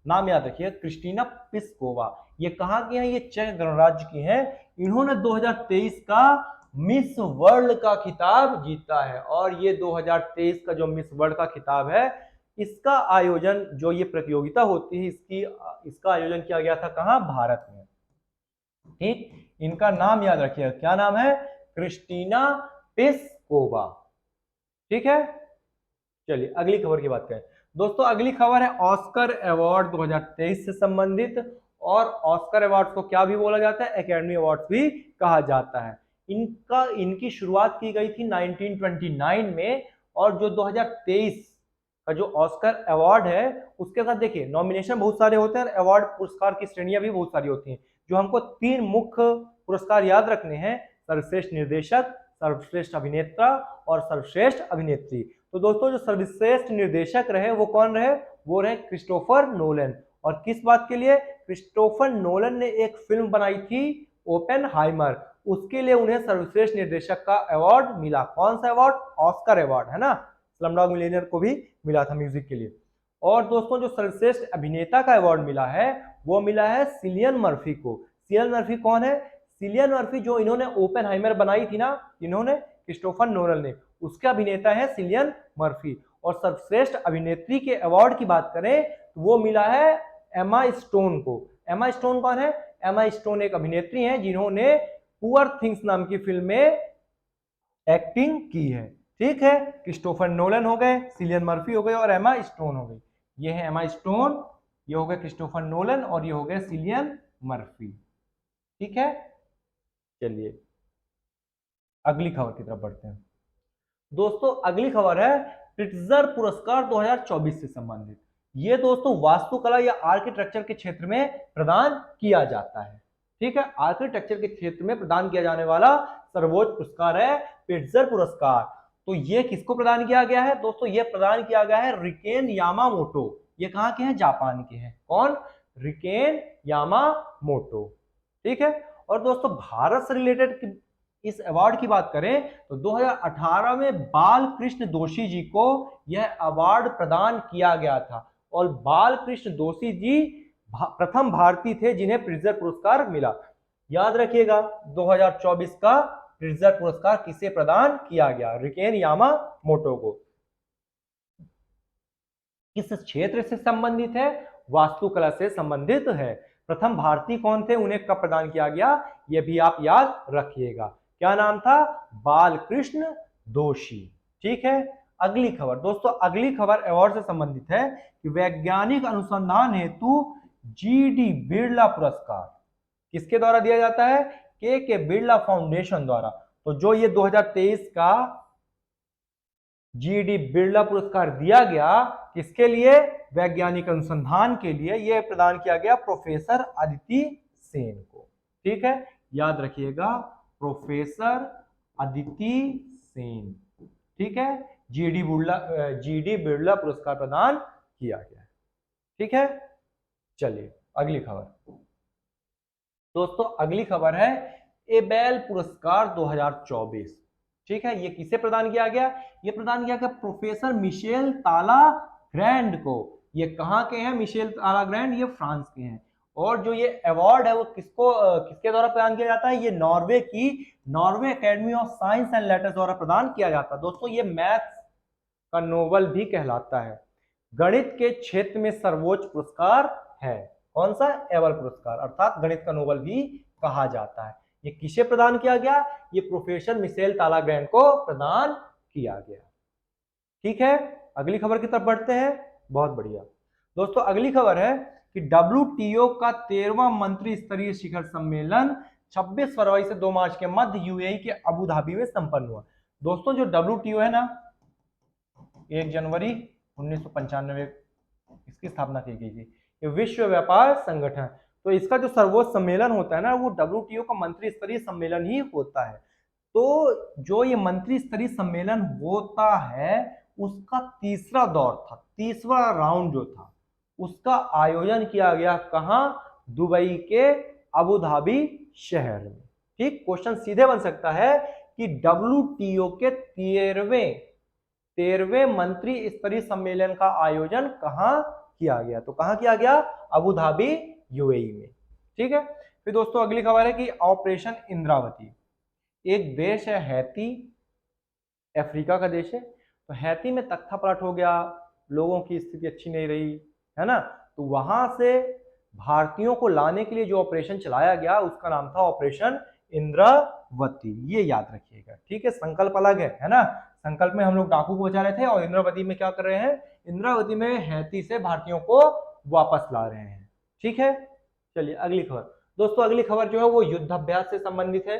नाम याद रखिए, क्रिस्टीना पिस्कोवा। ये कहाँ की है? ये चेक गणराज्य की है। इन्होंने 2023 का मिस वर्ल्ड का खिताब जीता है और ये 2023 का जो मिस वर्ल्ड का खिताब है इसका आयोजन, जो ये प्रतियोगिता होती है इसका आयोजन किया गया था कहाँ? भारत में। ठीक, इनका नाम याद रखिएगा, क्या नाम है? Kristina Piskova. ठीक है, चलिए अगली खबर की बात करें दोस्तों। अगली खबर है ऑस्कर अवार्ड 2023 से संबंधित। और ऑस्कर अवार्ड को क्या भी बोला जाता है? एकेडमी अवार्ड भी कहा जाता है। इनकी शुरुआत की गई थी 1929 में और जो 2023 का जो ऑस्कर अवार्ड है उसके साथ देखिए नॉमिनेशन बहुत सारे होते हैं और अवार्ड पुरस्कार की श्रेणियां भी बहुत सारी होती हैं। जो हमको 3 मुख्य पुरस्कार याद रखने हैं, सर्वश्रेष्ठ निर्देशक, सर्वश्रेष्ठ अभिनेता और सर्वश्रेष्ठ अभिनेत्री। तो दोस्तों जो सर्वश्रेष्ठ निर्देशक रहे वो कौन रहे? वो रहे क्रिस्टोफर नोलन। और किस बात के लिए? क्रिस्टोफर नोलन ने एक फिल्म बनाई थी ओपेनहाइमर, उसके लिए उन्हें सर्वश्रेष्ठ निर्देशक का अवार्ड मिला। कौन सा अवार्ड? ऑस्कर अवार्ड, है ना। स्लमडॉग मिलियनेयर को भी मिला था म्यूजिक के लिए। और दोस्तों जो सर्वश्रेष्ठ अभिनेता का अवार्ड मिला है वो मिला है सिलियन मर्फी को। सिलियन मर्फी कौन है? सिलियन मर्फी जो इन्होंने ओपेनहाइमर बनाई थी ना, इन्होंने क्रिस्टोफर नोलन ने, उसके अभिनेता है सिलियन मर्फी। और सर्वश्रेष्ठ अभिनेत्री के अवार्ड की बात करें तो वो मिला है एमा स्टोन को। एमा स्टोन कौन है? एमा स्टोन एक अभिनेत्री हैं जिन्होंने पुअर थिंग्स नाम की फिल्म में एक्टिंग की है। ठीक है, क्रिस्टोफर नोलन हो गए, सिलियन मर्फी हो गए और एमा स्टोन हो गई। ये है एमा स्टोन, ये हो गए क्रिस्टोफर नोलन और ये हो गए सिलियन मर्फी। ठीक है, चलिए अगली खबर की तरफ बढ़ते हैं। दोस्तों अगली खबर है प्रिट्जर पुरस्कार 2024 से संबंधित। ये दोस्तों वास्तुकला या आर्किटेक्चर के क्षेत्र में प्रदान किया जाता है। ठीक है, आर्किटेक्चर के क्षेत्र में प्रदान किया जाने वाला सर्वोच्च पुरस्कार है प्रिट्जर पुरस्कार। तो ये किसको प्रदान किया गया है? दोस्तों ये प्रदान किया गया है रिकेन यामामोटो। ये कहाँ के हैं? जापान के हैं। कौन? RIKEN Yamamoto. ठीक है, और दोस्तों भारत से रिलेटेड इस अवार्ड की बात करें तो 2018 में बाल कृष्ण दोषी जी को यह अवार्ड प्रदान किया गया था। और बाल कृष्ण दोषी जी प्रथम भारतीय थे जिन्हें प्रिट्जर पुरस्कार मिला। याद रखिएगा 2024 का प्रिट्जर पुरस्कार किसे प्रदान किया गया? रिकेन यामामोटो को। किस क्षेत्र से संबंधित है? वास्तुकला से संबंधित है। प्रथम भारतीय कौन थे, उन्हें कब प्रदान किया गया, यह भी आप याद रखिएगा। क्या नाम था? बालकृष्ण दोषी। ठीक है, अगली खबर दोस्तों, अगली खबर अवार्ड से संबंधित है कि वैज्ञानिक अनुसंधान हेतु जीडी बिरला पुरस्कार किसके द्वारा दिया जाता है? के बिरला फाउंडेशन द्वारा। तो जो ये 2023 का जीडी बिरला पुरस्कार दिया गया किसके लिए? वैज्ञानिक अनुसंधान के लिए। यह प्रदान किया गया प्रोफेसर अदिति सेन को। ठीक है, याद रखिएगा प्रोफेसर अदिति सेन। ठीक है, जीडी बिरला पुरस्कार प्रदान किया गया। ठीक है, चलिए अगली खबर दोस्तों, अगली खबर है एबेल पुरस्कार 2024। ठीक है, ये किसे प्रदान किया गया? ये प्रदान किया गया प्रोफेसर मिशेल ताला ग्रैंड को। ये कहाँ के हैं मिशेल ताला ग्रैंड? ये फ्रांस के हैं। और जो ये अवार्ड है वो किसके द्वारा प्रदान किया जाता है? ये Norway academy of science and letters द्वारा प्रदान किया जाता है। दोस्तों ये मैथ्स का नोबेल भी कहलाता है। गणित के क्षेत्र में सर्वोच्च पुरस्कार है। कौन सा? एबेल पुरस्कार, अर्थात गणित का नोबेल भी कहा जाता है। ये किसे प्रदान किया गया? ये प्रोफेसर मिशेल ताला ग्रैंड को प्रदान किया गया। ठीक है, अगली खबर की तरफ बढ़ते हैं। बहुत बढ़िया दोस्तों, अगली खबर है कि WTO का 13वां मंत्री स्तरीय शिखर सम्मेलन 26 फरवरी से 2 मार्च के मध्य यूएई के अबू धाबी में संपन्न हुआ। दोस्तों जो WTO है ना, 1 जनवरी 1995 इसकी स्थापना की गई थी। ये विश्व व्यापार संगठन, तो इसका जो सर्वोच्च सम्मेलन होता है ना वो WTO का मंत्री स्तरीय सम्मेलन ही होता है। तो जो ये मंत्री स्तरीय सम्मेलन होता है उसका तीसरा दौर था, तीसरा राउंड जो था उसका आयोजन किया गया कहां? दुबई के अबू धाबी शहर में। ठीक, क्वेश्चन सीधे बन सकता है कि WTO के 13वें मंत्री स्तरीय सम्मेलन का आयोजन कहां किया गया? तो कहां किया गया? अबू धाबी यूएई में। ठीक है, फिर दोस्तों अगली खबर है कि ऑपरेशन इंद्रावती। एक देश है हैती, अफ्रीका का देश है। तो हैती में तख्ता पलट हो गया, लोगों की स्थिति अच्छी नहीं रही है ना, तो वहां से भारतीयों को लाने के लिए जो ऑपरेशन चलाया गया उसका नाम था ऑपरेशन इंद्रावती। ये याद रखिएगा। ठीक है, संकल्प अलग है ना। संकल्प में हम लोग डाकू को बचा रहे थे और इंद्रावती में क्या कर रहे हैं? इंद्रावती में हैती से भारतीयों को वापस ला रहे हैं। ठीक है, चलिए अगली खबर दोस्तों, अगली खबर जो है वो युद्धाभ्यास से संबंधित है।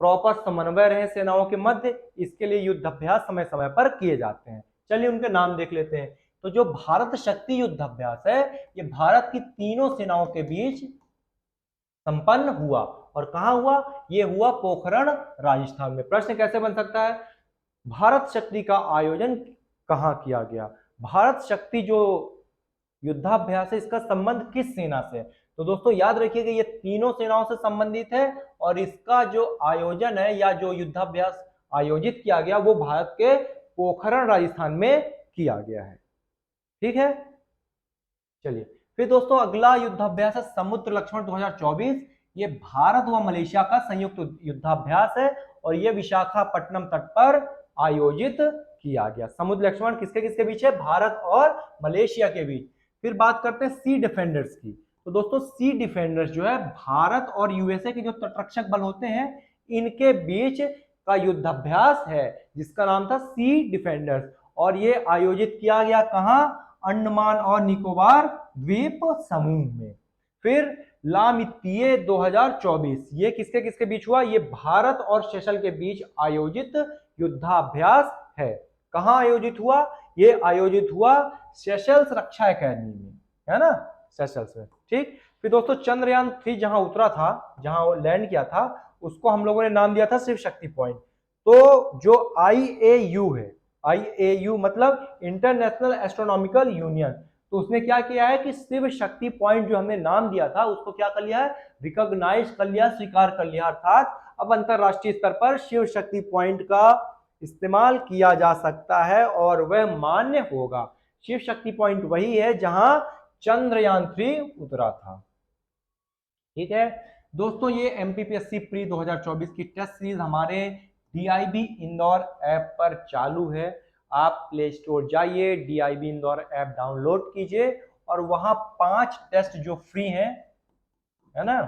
प्रॉपर समन्वय रहे सेनाओं के मध्य, इसके लिए युद्धाभ्यास समय समय पर किए जाते हैं। चलिए उनके नाम देख लेते हैं। तो जो भारत शक्ति युद्धाभ्यास है ये भारत की तीनों सेनाओं के बीच संपन्न हुआ। और कहां हुआ? ये हुआ पोखरण राजस्थान में। प्रश्न कैसे बन सकता है? भारत शक्ति का आयोजन कहां किया गया? भारत शक्ति जो युद्धाभ्यास है इसका संबंध किस सेना से? तो दोस्तों याद रखिएगा ये तीनों सेनाओं से संबंधित है और इसका जो आयोजन है या जो युद्धाभ्यास आयोजित किया गया वो भारत के पोखरण राजस्थान में किया गया है। ठीक है, चलिए, फिर दोस्तों अगला युद्धाभ्यास है समुद्र लक्ष्मण 2024। ये भारत व मलेशिया का संयुक्त युद्धाभ्यास है और ये विशाखापट्टनम तट पर आयोजित किया गया। समुद्र लक्ष्मण किसके किसके बीच है? भारत और मलेशिया के बीच। फिर बात करते हैं सी डिफेंडर्स की। तो दोस्तों सी डिफेंडर्स जो है भारत और यूएसए के जो तटरक्षक बल होते हैं इनके बीच का युद्धाभ्यास है जिसका नाम था सी डिफेंडर्स, और ये आयोजित किया गया कहां? अंडमान और निकोबार द्वीप समूह में। फिर लामितीय 2024, ये किसके किसके बीच हुआ? ये भारत और सेशल के बीच आयोजित युद्धाभ्यास है। कहां आयोजित हुआ? ये आयोजित हुआ सेशल्स रक्षा एकेडमी में, है ना, सेशल्स में। ठीक, फिर दोस्तों चंद्रयान 3 जहां उतरा था, जहां वो लैंड किया था, उसको हम लोगों ने नाम दिया था शिव शक्ति पॉइंट। तो जो IAU है, IAU मतलब इंटरनेशनल एस्ट्रोनॉमिकल यूनियन, तो उसने क्या किया है कि शिव शक्ति पॉइंट जो हमने नाम दिया था उसको क्या कर लिया है? रिकॉग्नाइज कर लिया, स्वीकार कर लिया। अर्थात अब अंतरराष्ट्रीय स्तर पर शिव शक्ति पॉइंट का इस्तेमाल किया जा सकता है और वह मान्य होगा। शिव शक्ति पॉइंट वही है जहां चंद्रयान 3 उतरा था। ठीक है दोस्तों, ये MPPSC प्री 2024 की टेस्ट सीरीज हमारे DIB इंदौर ऐप पर चालू है। आप प्ले स्टोर जाइए, DIB इंदौर ऐप डाउनलोड कीजिए और वहां 5 टेस्ट जो फ्री हैं, है ना,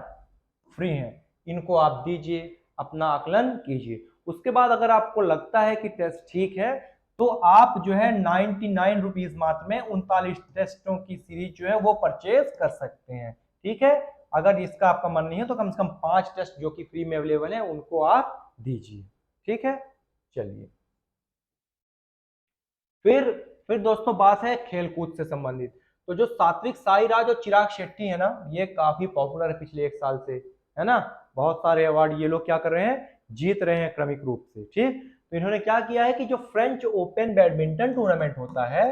फ्री हैं, इनको आप दीजिए, अपना आकलन कीजिए। उसके बाद अगर आपको लगता है कि टेस्ट ठीक है तो आप जो है 99 रुपीज मात्र में 39 टेस्टों की सीरीज जो है वो परचेज कर सकते हैं। ठीक है, अगर इसका आपका मन नहीं है तो कम से कम 5 टेस्ट जो कि फ्री में अवेलेबल है उनको आप दीजिए। ठीक है, चलिए फिर दोस्तों बात है खेलकूद से संबंधित। तो जो सात्विक साईराज और चिराग शेट्टी है ना, ये काफी पॉपुलर है पिछले 1 साल से, है ना, बहुत सारे अवार्ड ये लोग क्या कर रहे हैं? जीत रहे हैं क्रमिक रूप से। ठीक, तो इन्होंने क्या किया है कि जो फ्रेंच ओपन बैडमिंटन टूर्नामेंट होता है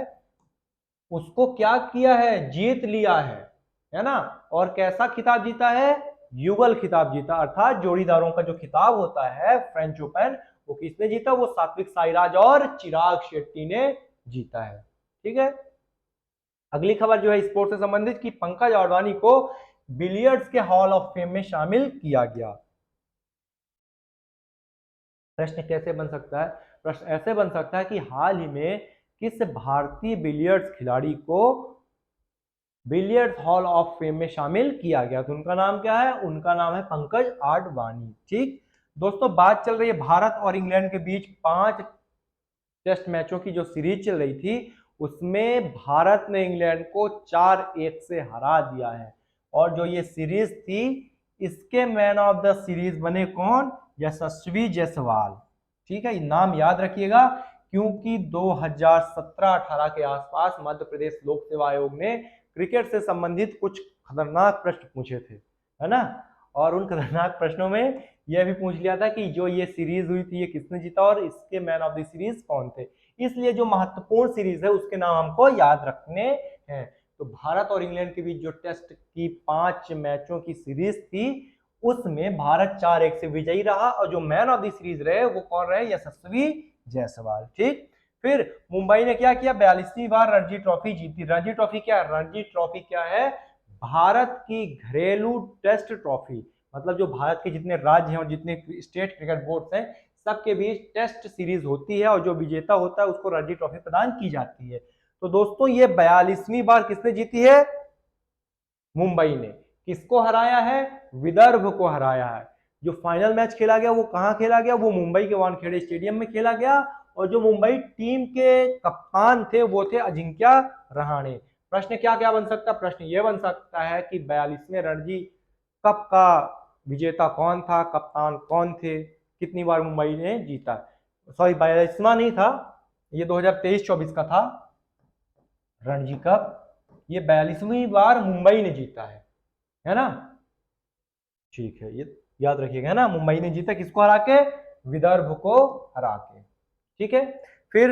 उसको क्या किया है? जीत लिया है ना। और कैसा खिताब जीता है? युगल खिताब जीता, अर्थात जोड़ीदारों का जो खिताब होता है फ्रेंच ओपन, वो किसने जीता? वो सात्विक साईराज और चिराग शेट्टी ने जीता है। ठीक है, अगली खबर जो है स्पोर्ट्स से संबंधित कि पंकज अडवाणी को बिलियर्ड्स के हॉल ऑफ फेम में शामिल किया गया। प्रश्न कैसे बन सकता है? प्रश्न ऐसे बन सकता है कि हाल ही में किस भारतीय बिलियर्ड्स खिलाड़ी को बिलियर्ड्स हॉल ऑफ फेम में शामिल किया गया? तो उनका नाम क्या है? उनका नाम है पंकज आडवाणी। ठीक दोस्तों, बात चल रही है भारत और इंग्लैंड के बीच 5 टेस्ट मैचों की जो सीरीज चल रही थी उसमें भारत ने इंग्लैंड को 4-1 से हरा दिया है। और जो ये सीरीज थी इसके मैन ऑफ द सीरीज बने कौन? यशस्वी जायसवाल। ठीक है, नाम याद रखिएगा क्योंकि 2017-18 के आसपास मध्य प्रदेश लोक सेवा आयोग ने क्रिकेट से संबंधित कुछ खतरनाक प्रश्न पूछे थे, है ना, और उन खतरनाक प्रश्नों में यह भी पूछ लिया था कि जो ये सीरीज हुई थी ये किसने जीता और इसके मैन ऑफ द सीरीज कौन थे। इसलिए जो महत्वपूर्ण सीरीज है उसके नाम हमको याद रखने हैं। तो भारत और इंग्लैंड के बीच जो टेस्ट की 5 मैचों की सीरीज थी उसमें भारत 4-1 से विजयी रहा और जो मैन ऑफ द सीरीज रहे वो कौन रहे? यशस्वी जायसवाल। ठीक, फिर मुंबई ने क्या किया? 42वीं बार रणजी ट्रॉफी जीती। रणजी ट्रॉफी क्या है? रणजी ट्रॉफी क्या है? भारत की घरेलू टेस्ट ट्रॉफी, मतलब जो भारत के जितने राज्य हैं और जितने स्टेट क्रिकेट बोर्ड हैं सबके बीच टेस्ट सीरीज होती है और जो विजेता होता है उसको रणजी ट्रॉफी प्रदान की जाती है। तो दोस्तों ये 42वीं बार किसने जीती है? मुंबई ने। किसको हराया है? विदर्भ को हराया है। जो फाइनल मैच खेला गया वो कहां खेला गया? वो मुंबई के वानखेड़े स्टेडियम में खेला गया और जो मुंबई टीम के कप्तान थे वो थे अजिंक्य रहाणे। प्रश्न क्या क्या बन सकता है? प्रश्न ये बन सकता है कि 42वें रणजी कप का विजेता कौन था, कप्तान कौन थे, कितनी बार मुंबई ने जीता? सॉरी 42वां नहीं था, ये 2023-24 का था रणजी कप। ये 42वीं बार मुंबई ने जीता है ना। ठीक है, ये याद रखिएगा, है ना, मुंबई ने जीता किसको हरा के? विदर्भ को हरा के। ठीक है, फिर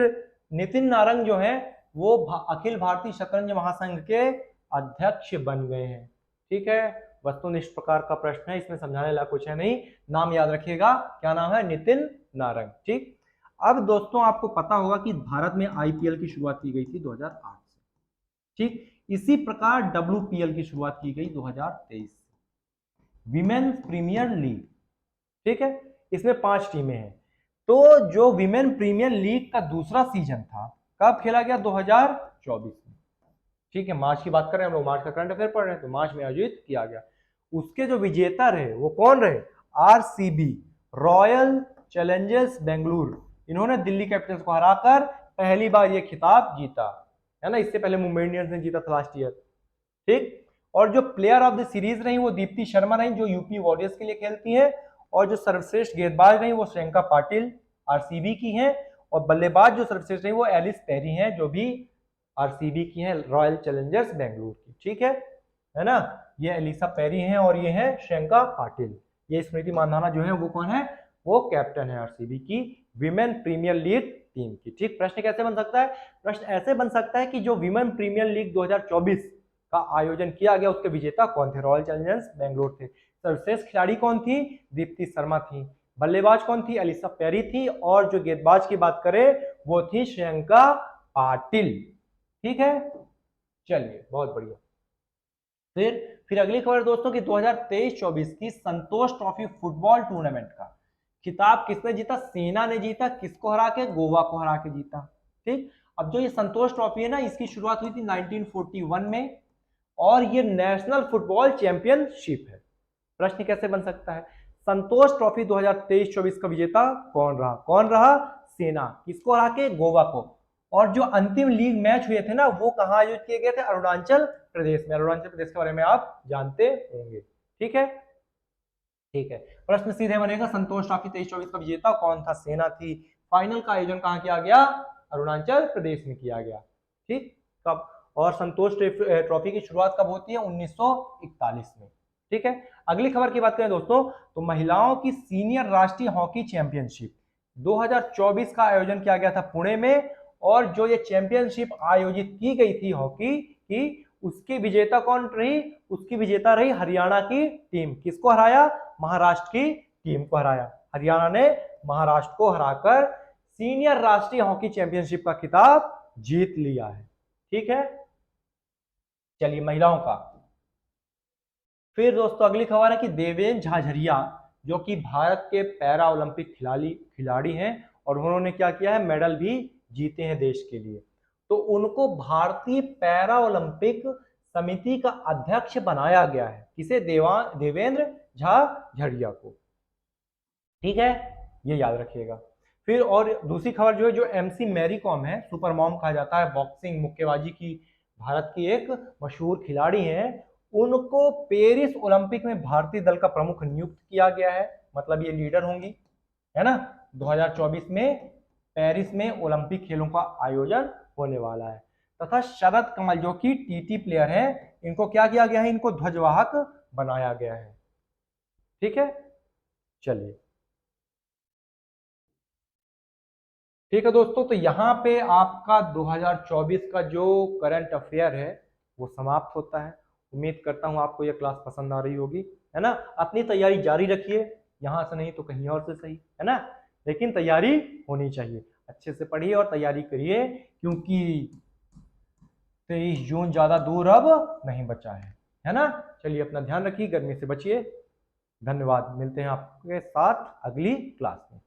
नितिन नारंग जो है वो अखिल भारतीय शतरंज महासंघ के अध्यक्ष बन गए हैं। ठीक है, वस्तुनिष्ठ प्रकार का प्रश्न है, इसमें समझाने लायक कुछ है नहीं, नाम याद रखिएगा, क्या नाम है? नितिन नारंग। ठीक, अब दोस्तों आपको पता होगा कि भारत में IPL की शुरुआत की गई थी 2008 से। ठीक, इसी प्रकार WPL की शुरुआत की गई 2023 से, विमेन्स प्रीमियर लीग। ठीक है, इसमें 5 टीमें हैं। तो जो विमेन प्रीमियर लीग का दूसरा सीजन था कब खेला गया? 2024 में। ठीक है, मार्च की बात कर रहे हैं हम लोग, मार्च का करंट अफेयर पढ़ रहे हैं, तो मार्च में आयोजित किया गया। उसके जो विजेता रहे वो कौन रहे? RCB, royal Challengers Bengaluru. इन्होंने दिल्ली कैपिटल्स को हराकर पहली बार ये खिताब जीता, है ना। इससे पहले मुंबई इंडियंस ने जीता था लास्ट ईयर। ठीक, और जो प्लेयर ऑफ द सीरीज रही वो दीप्ति शर्मा रही, जो यूपी वॉरियर्स के लिए खेलती हैं। और जो सर्वश्रेष्ठ गेंदबाज रही वो श्रियंका पाटिल RCB की हैं। और बल्लेबाज जो सर्वश्रेष्ठ रही वो एलिस पेरी हैं, जो भी RCB की हैं, रॉयल चैलेंजर्स बेंगलुरु की। ठीक है ना। ये एलिसा पेरी हैं और ये है श्रियंका पाटिल। ये स्मृति मानधना जो है वो कौन है? वो कैप्टन है RCB की विमेन प्रीमियर लीग टीम की। ठीक, प्रश्न कैसे बन सकता है? प्रश्न ऐसे बन सकता है कि जो विमेन प्रीमियर लीग 2024 का आयोजन किया गया उसके विजेता कौन थे? रॉयल चैलेंजर्स बेंगलुरु थे। सर्वश्रेष्ठ खिलाड़ी कौन थी? दीप्ति शर्मा थी। बल्लेबाज कौन थी? एलिसा पेरी थी। और जो गेंदबाज की बात करें वो थी श्रियंका पाटिल। ठीक है, चलिए बहुत बढ़िया। फिर अगली खबर दोस्तों की 2023-24 की संतोष ट्रॉफी फुटबॉल टूर्नामेंट का खिताब किसने जीता? सेना ने जीता। किसको हरा के? गोवा को हरा के जीता। ठीक, अब जो ये संतोष ट्रॉफी है ना, इसकी शुरुआत हुई थी 1941 में और ये नेशनल फुटबॉल चैंपियनशिप है। प्रश्न कैसे बन सकता है? संतोष ट्रॉफी 2023-24 का विजेता कौन रहा? कौन रहा? सेना। किसको हरा के? गोवा को। और जो अंतिम लीग मैच हुए थे ना वो कहाँ आयोजित किए गए थे? अरुणाचल प्रदेश में। अरुणाचल प्रदेश के बारे में आप जानते होंगे। ठीक है, ठीक है। प्रश्न सीधे बनेगा, संतोष ट्रॉफी 23-24 का विजेता कौन था? सेना थी। फाइनल का आयोजन कहाँ किया गया? अरुणाचल प्रदेश में किया गया। ठीक, कब? और संतोष ट्रॉफी की शुरुआत कब होती है? 1941 में। ठीक है, अगली खबर की बात करें दोस्तों तो महिलाओं की सीनियर राष्ट्रीय हॉकी चैंपियनशिप 2024 का आयोजन किया गया था पुणे में। और जो ये चैंपियनशिप आयोजित की गई थी हॉकी की, उसकी विजेता कौन रही? उसकी विजेता रही हरियाणा की टीम। किसको हराया? महाराष्ट्र की टीम को हराया। हरियाणा ने महाराष्ट्र को हराकर सीनियर राष्ट्रीय हॉकी चैंपियनशिप का खिताब जीत लिया है। ठीक है, चलिए महिलाओं का। फिर दोस्तों अगली खबर है कि देवेंद्र झाझरिया जो कि भारत के पैरा ओलंपिक खिलाड़ी हैं और उन्होंने क्या किया है? मेडल भी जीते हैं देश के लिए। तो उनको भारतीय पैरा ओलंपिक समिति का अध्यक्ष बनाया गया है। किसे? देवेंद्र झाझरिया को। ठीक है, ये याद रखिएगा। फिर और दूसरी खबर जो है, जो MC मैरी कॉम है, सुपर मॉम कहा जाता है, बॉक्सिंग मुक्केबाजी की भारत की एक मशहूर खिलाड़ी हैं, उनको पेरिस ओलंपिक में भारतीय दल का प्रमुख नियुक्त किया गया है। मतलब ये लीडर होंगी, है ना। 2024 में पेरिस में ओलंपिक खेलों का आयोजन होने वाला है। तथा शरद कमल जो कि TT प्लेयर है, इनको क्या किया गया है? इनको ध्वजवाहक बनाया गया है। ठीक है, चलिए ठीक है दोस्तों, तो यहाँ पे आपका 2024 का जो करंट अफेयर है वो समाप्त होता है। उम्मीद करता हूँ आपको यह क्लास पसंद आ रही होगी, है ना। अपनी तैयारी जारी रखिए, यहाँ से नहीं तो कहीं और से सही, है ना। लेकिन तैयारी होनी चाहिए, अच्छे से पढ़िए और तैयारी करिए, क्योंकि 23 जून ज़्यादा दूर अब नहीं बचा है ना। चलिए अपना ध्यान रखिए, गर्मी से बचिए। धन्यवाद, मिलते हैं आपके साथ अगली क्लास में।